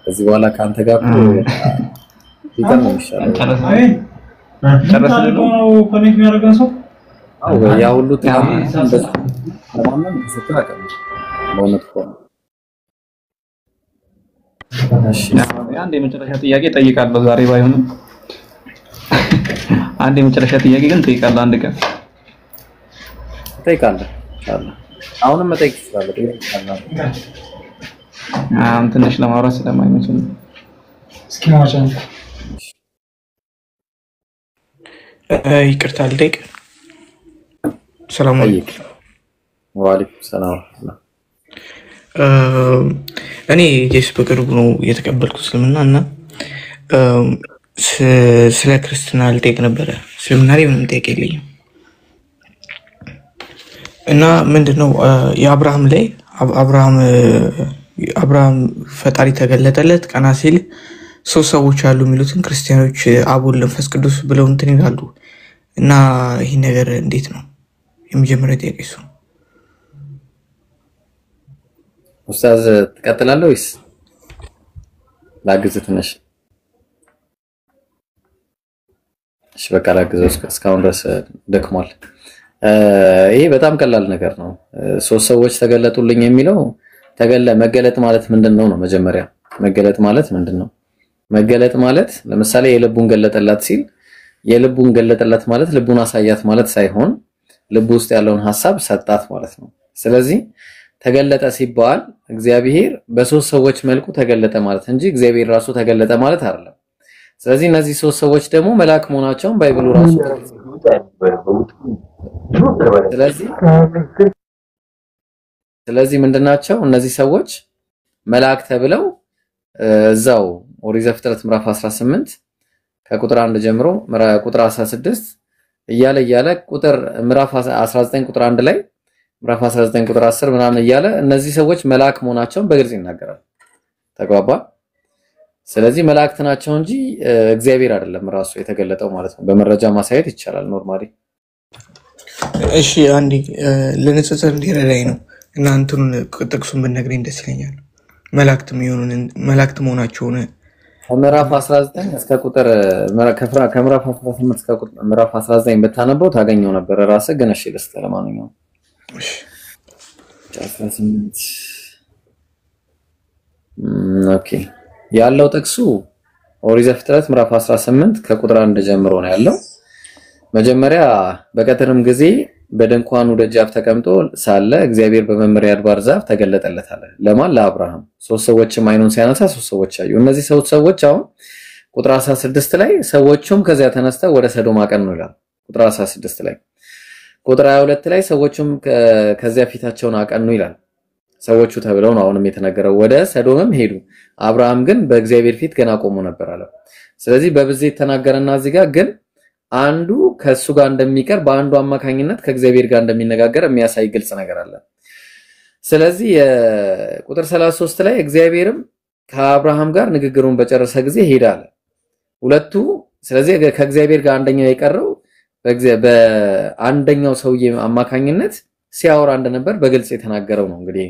ከዚህ በኋላ ካንተ ጋር ይቀር ነው ይሻላል። ጨረስን ነው ኮኔክት የሚያደርገን ሰው ያ ሁሉ ተማመን ስትራቀም በእውነት እኮ ነው። እሺ አንድ የመጨረሻ ጥያቄ ጠይቃለሁ። ዛሬ ባይሆንም አንድ የመጨረሻ ጥያቄ ግን ጠይቃለሁ። አንድ ቀን ጠይቃለሁ ኢንሻአላህ። አሁንም መጠየቅ ትችላለህ። ትንሽ ለማውራት ስለማይመችል እስኪ ማውጫ ይቅርታ ልጠይቅ። ሰላም አለይኩም። ወአለይኩም ሰላም። እኔ ጄስ በቅርቡ ነው የተቀበልኩት እስልምና እና ስለ ክርስትና ልጠይቅ ነበረ። እስልምና ላይ ምንም ጠይቅ የለኝም እና ምንድነው የአብርሃም ላይ አብርሃም ፈጣሪ ተገለጠለት ቀና ሲል ሶስት ሰዎች አሉ የሚሉትን ክርስቲያኖች አብ ወልድ መንፈስ ቅዱስ ብለው እንትን ይላሉ እና ይህ ነገር እንዴት ነው? የመጀመሪያ ጥያቄ እሱ። ኡስታዝ ትቀጥላለህ ወይስ ላግዝህ ትንሽ? እሺ በቃ ላግዝህ። እስካሁን ድረስ ደክሟል። ይሄ በጣም ቀላል ነገር ነው። ሶስት ሰዎች ተገለጡልኝ የሚለው መገለጥ ማለት ምንድነው ነው? መጀመሪያ መገለጥ ማለት ምንድነው? መገለጥ ማለት ለምሳሌ የልቡን ገለጠላት ሲል የልቡን ገለጠላት ማለት ልቡን አሳያት ማለት ሳይሆን ልቡ ውስጥ ያለውን ሐሳብ ሰጣት ማለት ነው። ስለዚህ ተገለጠ ሲባል እግዚአብሔር በሶስት ሰዎች መልኩ ተገለጠ ማለት እንጂ እግዚአብሔር ራሱ ተገለጠ ማለት አይደለም። ስለዚህ እነዚህ ሶስት ሰዎች ደግሞ መልአክ መሆናቸውን ባይብሉ ራሱ ስለዚህ ምንድናቸው እነዚህ ሰዎች መልአክ ተብለው እዛው ኦሪት ዘፍጥረት ምዕራፍ 18 ከቁጥር 1 ጀምሮ ቁጥር 16 እያለ ቁጥር ምዕራፍ 19 ቁጥር 1 ላይ ምዕራፍ 19 ቁጥር 10 ምናምን እያለ እነዚህ ሰዎች መልአክ መሆናቸውን በግልጽ ይናገራል። ተግባባ። ስለዚህ መላእክት ናቸው እንጂ እግዚአብሔር አይደለም ራሱ የተገለጠው ማለት ነው። በመረጃ ማሳየት ይቻላል ኖርማሊ። እሺ አንዴ ለነጽጽር እንዲረዳኝ ነው እና እንትኑን ጥቅሱን ብትነግረኝ ደስ ይለኛል። መላእክት መሆናቸውን ከምዕራፍ 19 እስከ ቁጥር ከምዕራፍ 18 እስከ ቁጥር ምዕራፍ 19 ብታነበው ታገኘው ነበር ራስህ። ግን እሺ ልስጥ ለማንኛውም እሺ 18 ኦኬ ያለው ጥቅሱ ኦሪት ዘፍጥረት ምዕራፍ 18 ከቁጥር 1 ጀምሮ ነው ያለው። መጀመሪያ በቀትርም ጊዜ በድንኳኑ ደጃፍ ተቀምጦ ሳለ እግዚአብሔር በመምሪያ አድባር ዛፍ ተገለጠለት አለ። ለማን? ለአብርሃም። ሶስት ሰዎችም አይኑን ሲያነሳ ሶስት ሰዎች አዩ። እነዚህ ሰዎች አሁን ቁጥር 16 ላይ ሰዎቹም ከዚያ ተነስተው ወደ ሰዶም አቀኑ ይላል። ቁጥር 16 ላይ ቁጥር 22 ላይ ሰዎቹም ከዚያ ፊታቸውን አቀኑ ይላል። ሰዎቹ ተብለው ነው አሁንም የተነገረው። ወደ ሰዶምም ሄዱ። አብርሃም ግን በእግዚአብሔር ፊት ገና ቆሞ ነበር አለ። ስለዚህ በብዜት ተናገረና እዚህ ጋር ግን አንዱ ከሱ ጋር እንደሚቀር በአንዱ አማካኝነት ከእግዚአብሔር ጋር እንደሚነጋገር የሚያሳይ ግልጽ ነገር አለ። ስለዚህ ቁጥር 33 ላይ እግዚአብሔርም ከአብርሃም ጋር ንግግሩን በጨረሰ ጊዜ ሄደ አለ። ሁለቱ ስለዚህ ከእግዚአብሔር ጋር አንደኛው የቀረው በአንደኛው ሰውዬ አማካኝነት ሲያወራ እንደነበር በግልጽ የተናገረው ነው። እንግዲህ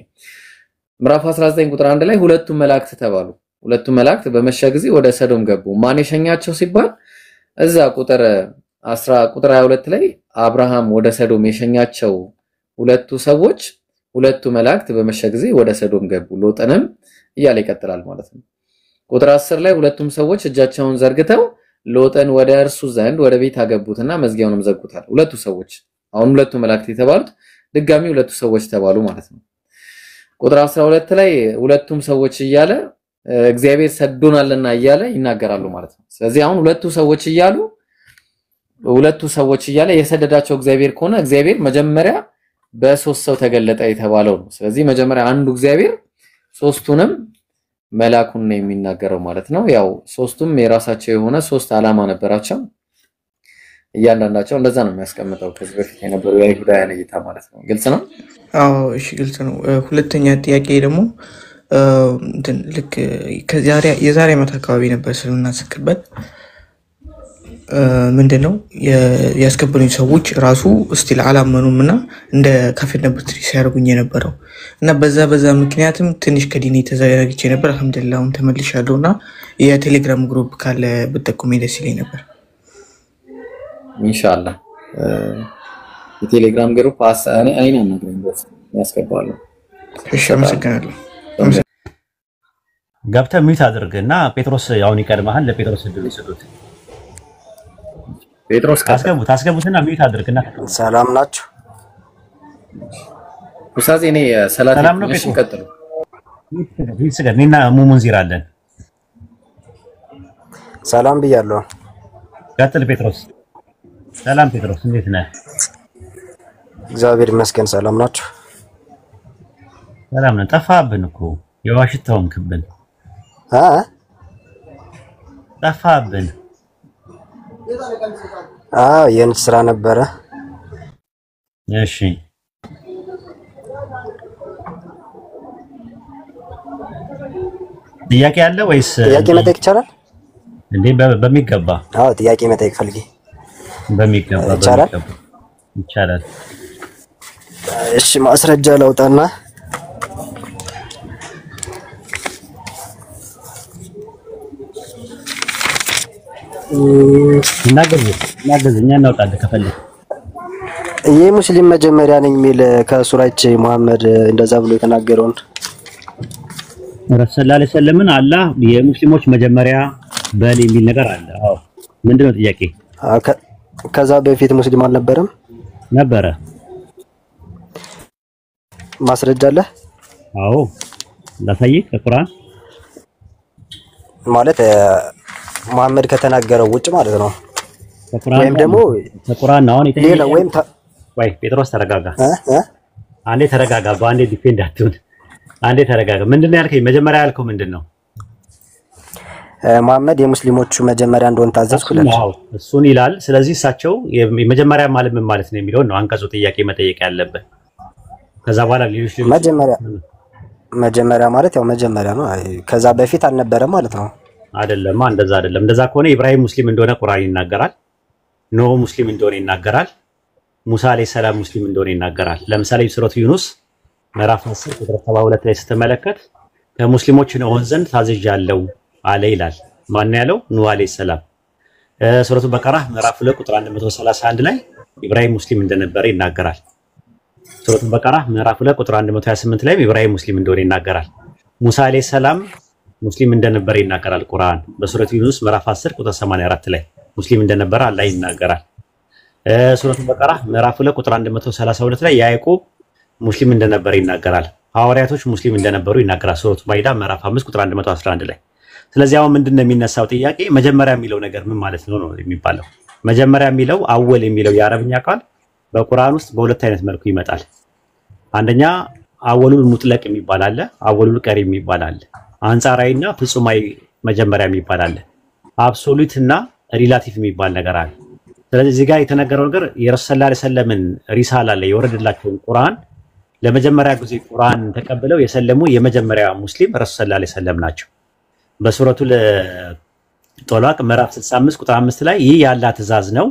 ምዕራፍ 19 ቁጥር 1 ላይ ሁለቱም መላእክት ተባሉ። ሁለቱም መላእክት በመሸ ጊዜ ወደ ሰዶም ገቡ። ማን የሸኛቸው ሲባል እዛ ቁጥር 22 ላይ አብርሃም ወደ ሰዶም የሸኛቸው ሁለቱ ሰዎች ሁለቱ መላእክት በመሸ ጊዜ ወደ ሰዶም ገቡ። ሎጥንም እያለ ይቀጥላል ማለት ነው። ቁጥር 10 ላይ ሁለቱም ሰዎች እጃቸውን ዘርግተው ሎጥን ወደ እርሱ ዘንድ ወደ ቤት አገቡትና መዝጊያውንም ዘጉታል። ሁለቱ ሰዎች አሁን ሁለቱ መላእክት የተባሉት ድጋሚ ሁለቱ ሰዎች ተባሉ ማለት ነው። ቁጥር 12 ላይ ሁለቱም ሰዎች እያለ እግዚአብሔር ሰዶናልና እያለ ይናገራሉ ማለት ነው። ስለዚህ አሁን ሁለቱ ሰዎች እያለ የሰደዳቸው እግዚአብሔር ከሆነ እግዚአብሔር መጀመሪያ በሶስት ሰው ተገለጠ የተባለው ነው። ስለዚህ መጀመሪያ አንዱ እግዚአብሔር ሶስቱንም መላኩን ነው የሚናገረው ማለት ነው። ያው ሶስቱም የራሳቸው የሆነ ሶስት ዓላማ ነበራቸው። እያንዳንዳቸው እንደዛ ነው የሚያስቀምጠው ከዚህ በፊት የነበሩ የይሁዳውያን እይታ ማለት ነው። ግልጽ ነው? አዎ እሺ ግልጽ ነው። ሁለተኛ ጥያቄ ደግሞ ልክ የዛሬ ዓመት አካባቢ ነበር እስልምና ስቀበል ምንድነው ያስከበሉኝ ሰዎች ራሱ ስቲል አላመኑም እና እንደ ካፊር ነበር ትሪት ሲያደርጉኝ የነበረው እና በዛ ምክንያትም ትንሽ ከዲኔ ተዘጋግቼ ነበር። አልሐምዱሊላህ አሁን ተመልሻለሁ እና የቴሌግራም ግሩፕ ካለ ብትጠቁሜ ደስ ይለኝ ነበር። ኢንሻአላህ የቴሌግራም ግሩፕ እኔ አናግረኝ ያስገባለሁ። እሺ አመሰግናለሁ። ገብተህ ሚት አድርግና ጴጥሮስ አሁን ይቀድማል። ለጴጥሮስ እድል ይሰጡት። ጴጥሮስ አስገቡትና ሚት አድርግና ሰላም ናችሁ? ኡስታዝ እኔ ሰላም ነው። እሺ ቀጥሉ። እኔና ሙሙንዚር አለን። ሰላም ብያለሁ። ቀጥል ጴጥሮስ። ሰላም ጴጥሮስ እንዴት ነህ? እግዚአብሔር ይመስገን። ሰላም ናችሁ? ሰላም ነን። ጠፋብን እኮ የዋሽታውን ክብን ጠፋብን። የንት ስራ ነበረ። እሺ ጥያቄ አለ ወይስ? ጥያቄ መጠየቅ ይቻላል እንዴ? በሚገባ ጥያቄ መጠየቅ ፈልጌ። በሚገባ ይቻላል። እሺ ማስረጃ ላውጣና እናገዝኛ እናውጣለን ከፈለክ። ይሄ ሙስሊም መጀመሪያ ነኝ የሚል ከሱራች መሐመድ እንደዛ ብሎ የተናገረውን ረሱል ሰለላሁ ዐለይሂ ወሰለም አላህ የሙስሊሞች መጀመሪያ በል የሚል ነገር አለ። አዎ ምንድነው ጥያቄ? ከዛ በፊት ሙስሊም አልነበረም? ነበረ። ማስረጃ አለ? አዎ ላሳይህ ከቁርአን ማለት መሐመድ ከተናገረው ውጭ ማለት ነው። ከቁርአን ወይም ደግሞ ከቁርአን ነው አሁን ሌላ ወይም ወይ ጴጥሮስ ተረጋጋ። አንዴ ተረጋጋ። በአንዴ ዲፌንድ አትሁን። አንዴ ተረጋጋ። ምንድነው ያልከኝ? መጀመሪያ ያልከው ምንድነው? መሐመድ የሙስሊሞቹ መጀመሪያ እንደሆነ ታዘዝኩ ይላል። አዎ እሱን ይላል። ስለዚህ እሳቸው የመጀመሪያ ማለት ምን ማለት ነው የሚለው ነው አንቀጹ ጥያቄ መጠየቅ ያለበት። ከዛ በኋላ ሌሎች መጀመሪያ ማለት ያው መጀመሪያ ነው። ከዛ በፊት አልነበረም ማለት ነው። አይደለም፣ እንደዛ አይደለም። እንደዛ ከሆነ ኢብራሂም ሙስሊም እንደሆነ ቁርአን ይናገራል። ኖህ ሙስሊም እንደሆነ ይናገራል። ሙሳ አለይሂ ሰላም ሙስሊም እንደሆነ ይናገራል። ለምሳሌ ሱረቱ ዩኑስ ምዕራፍ 10 ቁጥር 72 ላይ ስትመለከት ከሙስሊሞች እንሆን ዘንድ ታዝዣለሁ አለ ይላል። ማን ያለው? ኑህ አለይሂ ሰላም። ሱረቱ በቀራ ምዕራፍ 2 ቁጥር 131 ላይ ኢብራሂም ሙስሊም እንደነበረ ይናገራል። ሱረቱ በቀራ ምዕራፍ 2 ቁጥር 128 ላይ ኢብራሂም ሙስሊም እንደሆነ ይናገራል። ሙሳ አለይሂ ሰላም ሙስሊም እንደነበረ ይናገራል ቁርአን። በሱረቱ ዩኑስ ምዕራፍ 10 ቁጥር 84 ላይ ሙስሊም እንደነበረ አላህ ይናገራል። ሱረቱ በቀራ ምዕራፍ 2 ቁጥር 132 ላይ ያዕቆብ ሙስሊም እንደነበረ ይናገራል። ሐዋርያቶች ሙስሊም እንደነበሩ ይናገራል። ሱረቱ ማይዳ ምዕራፍ 5 ቁጥር 111 ላይ። ስለዚህ አሁን ምንድነው የሚነሳው ጥያቄ? መጀመሪያ የሚለው ነገር ምን ማለት ነው ነው የሚባለው። መጀመሪያ የሚለው አወል የሚለው የአረብኛ ቃል በቁርአን ውስጥ በሁለት አይነት መልኩ ይመጣል። አንደኛ አወሉል ሙጥለቅ የሚባል አለ፣ አወሉል ቀሪ የሚባል አለ። አንጻራዊና ፍጹማዊ መጀመሪያ የሚባል አለ። አብሶሉት እና ሪላቲቭ የሚባል ነገር አለ። ስለዚህ እዚህ ጋር የተነገረው ነገር የረሱል ሰለላሁ ዐለይሂ ወሰለም ሪሳላ ላይ የወረደላቸውን ቁርአን ለመጀመሪያ ጊዜ ቁርአን ተቀብለው የሰለሙ የመጀመሪያ ሙስሊም ረሱል ሰለላሁ ዐለይሂ ወሰለም ናቸው። በሱረቱ ጦላቅ ምዕራፍ 65 ቁጥር 5 ላይ ይህ ያላህ ትእዛዝ ነው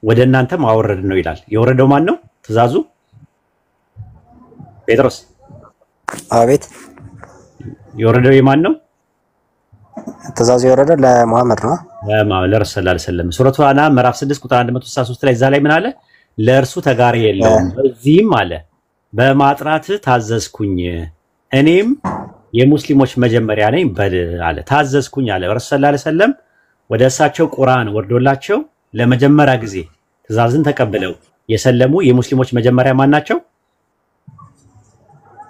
ወደ እናንተም አወረድ ነው ይላል። የወረደው ማን ነው? ትእዛዙ ጴጥሮስ። አቤት። የወረደው የማን ነው? ትእዛዙ የወረደ ለሙሐመድ ነው። ለረሱል ሰለላሁ ዐለይሂ ወሰለም። ሱረቱ አናም ምዕራፍ 6 ቁጥር 163 ላይ እዛ ላይ ምን አለ? ለእርሱ ተጋሪ የለውም በዚህም አለ በማጥራት ታዘዝኩኝ እኔም የሙስሊሞች መጀመሪያ ነኝ በል አለ። ታዘዝኩኝ አለ። ረሱል ሰለላሁ ዐለይሂ ወሰለም ወደ እሳቸው ቁርአን ወርዶላቸው ለመጀመሪያ ጊዜ ትእዛዝን ተቀብለው የሰለሙ የሙስሊሞች መጀመሪያ ማን ናቸው?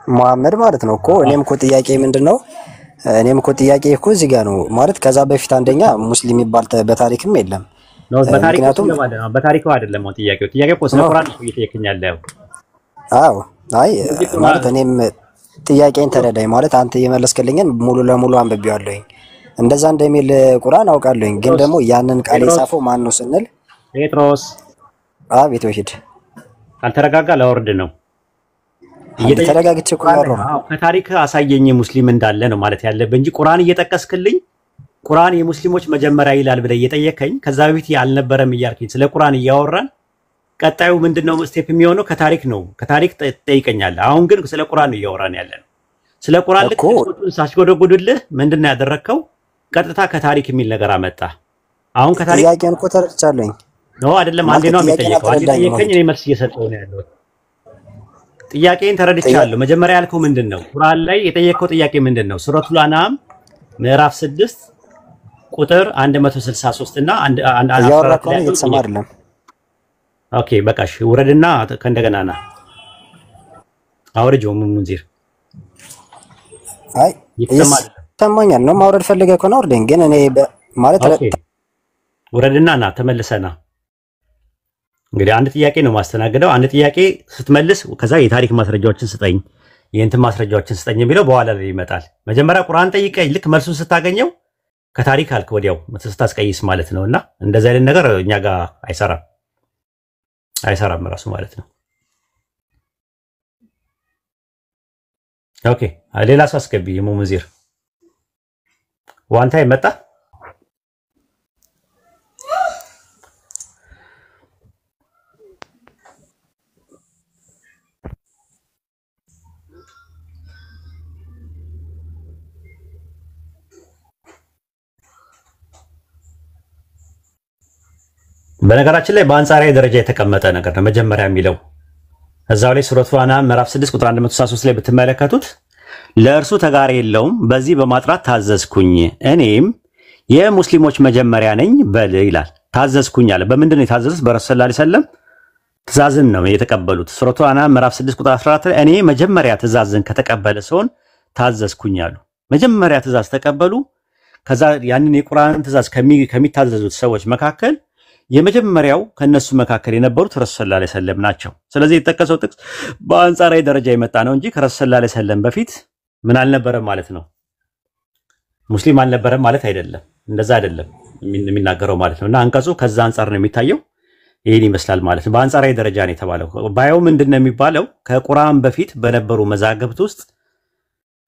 ሙሐመድ ማለት ነው እኮ። እኔም እኮ ጥያቄ ምንድነው? እኔም እኮ ጥያቄ እኮ እዚህ ጋር ነው ማለት ከዛ በፊት አንደኛ ሙስሊም ይባል በታሪክም የለም። ነው በታሪኩ አይደለም ጥያቄው። ጥያቄው እኮ ስለ ቁርአን ነው እየጠየቀኝ ያለው። አዎ አይ ማለት እኔም ጥያቄን ተረዳኝ ማለት አንተ የመለስከልኝን ሙሉ ለሙሉ አንብቤዋለሁኝ። እንደዛ እንደሚል ቁርአን አውቃለሁኝ። ግን ደግሞ ያንን ቃል የጻፈው ማን ነው ስንል ጴጥሮስ። አቤት ወሂድ ካልተረጋጋ ለወርድ ነው እየተረጋግቼ እኮ ያለው ነው። ከታሪክ አሳየኝ ሙስሊም እንዳለ ነው ማለት ያለብህ እንጂ ቁርአን እየጠቀስክልኝ ቁርአን የሙስሊሞች መጀመሪያ ይላል ብለህ እየጠየከኝ ከዛ በፊት ያልነበረም እያልከኝ ስለ ቁርአን እያወራን ቀጣዩ ምንድነው ስቴፕ የሚሆነው? ከታሪክ ነው። ከታሪክ ትጠይቀኛለህ። አሁን ግን ስለ ቁርአን ነው እያወራን ያለነው። ስለ ቁርአን ልክ ሳስጎደጉድልህ ምንድነው ያደረከው? ቀጥታ ከታሪክ የሚል ነገር አመጣ። አሁን ከታሪክ ጥያቄን እኮ ተረድቻለሁኝ። ነው አይደለም? አንዴ ነው የሚጠየቀው። አንዴ ጠየቀኝ፣ እኔ መልስ እየሰጠሁ ነው ያለው። ጥያቄን ተረድቻለሁ። መጀመሪያ ያልከው ምንድነው? ቁርአን ላይ የጠየቀው ጥያቄ ምንድነው? ሱረቱል አናም ምዕራፍ 6 ቁጥር 163 እና 14 ላይ እየተሰማ አይደለም። ኦኬ በቃሽ፣ ውረድና ከእንደገና ና አውርጆ ሙንዚር። አይ ይሰማኛል ነው ማውረድ ፈልገህ እኮ ነው አውርደኝ። ግን እኔ ማለት ውረድና ና ተመልሰና። እንግዲህ አንድ ጥያቄ ነው ማስተናገደው። አንድ ጥያቄ ስትመልስ ከዛ የታሪክ ማስረጃዎችን ስጠኝ፣ የእንትን ማስረጃዎችን ስጠኝ የሚለው በኋላ ላይ ይመጣል። መጀመሪያ ቁርአን ጠይቀኝ፣ ልክ መልሱን ስታገኘው ከታሪክ አልክ ወዲያው ስታስቀይስ ማለት ነውና እንደዚህ አይነት ነገር እኛ ጋር አይሰራም ራሱ ማለት ነው። ኦኬ ሌላ ሰው አስገቢ። ሙሙዚር ዋንታ ይመጣ። በነገራችን ላይ በአንጻራዊ ደረጃ የተቀመጠ ነገር ነው መጀመሪያ የሚለው እዛው ላይ ሱረቱ አናም ምዕራፍ 6 ቁጥር 163 ላይ ብትመለከቱት ለእርሱ ተጋሪ የለውም በዚህ በማጥራት ታዘዝኩኝ እኔም የሙስሊሞች መጀመሪያ ነኝ በል ይላል። ታዘዝኩኝ አለ። በምንድን ነው የታዘዙት? በረሱል ሰለላሁ ዐለይሂ ወሰለም ትእዛዝን ነው የተቀበሉት። ሱረቱ አናም ምዕራፍ 6 ቁጥር 14 ላይ እኔ መጀመሪያ ትእዛዝን ከተቀበለ ሰውን ታዘዝኩኝ አሉ። መጀመሪያ ትእዛዝ ተቀበሉ። ከዛ ያንን የቁርአን ትእዛዝ ከሚታዘዙት ሰዎች መካከል የመጀመሪያው ከነሱ መካከል የነበሩት ረሱል ሰለላሁ ዐለይሂ ወሰለም ናቸው። ስለዚህ የተጠቀሰው ጥቅስ በአንጻራዊ ደረጃ የመጣ ነው እንጂ ከረሱል ሰለላሁ ዐለይሂ ወሰለም በፊት ምን አልነበረም ማለት ነው፣ ሙስሊም አልነበረም ማለት አይደለም። እንደዛ አይደለም የሚናገረው ማለት ነውና አንቀጹ ከዛ አንጻር ነው የሚታየው። ይሄን ይመስላል ማለት ነው። በአንጻራዊ ደረጃ ነው የተባለው። ባየው ምንድነው የሚባለው? ከቁርአን በፊት በነበሩ መዛግብት ውስጥ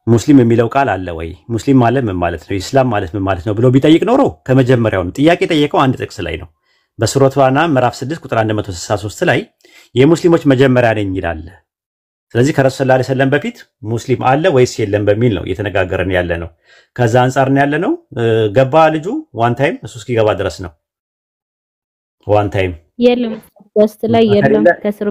ሙስሊም የሚለው ቃል አለ ወይ? ሙስሊም ማለት ምን ማለት ነው? ኢስላም ማለት ምን ማለት ነው ብሎ ቢጠይቅ ኖሮ ከመጀመሪያው ጥያቄ ጠየቀው አንድ ጥቅስ ላይ ነው። በሱረቱ አናም ምዕራፍ 6 ቁጥር 163 ላይ የሙስሊሞች መጀመሪያ ነኝ ይላል። ስለዚህ ከረሱል ሰለላሁ ዐለይሂ ወሰለም በፊት ሙስሊም አለ ወይስ የለም በሚል ነው እየተነጋገረን ያለ ነው። ከዛ አንጻር ነው ያለ ነው። ገባ ልጁ ዋን ታይም እሱ እስኪገባ ድረስ ነው። ዋን ታይም የለም ገስት ላይ የለም ከስር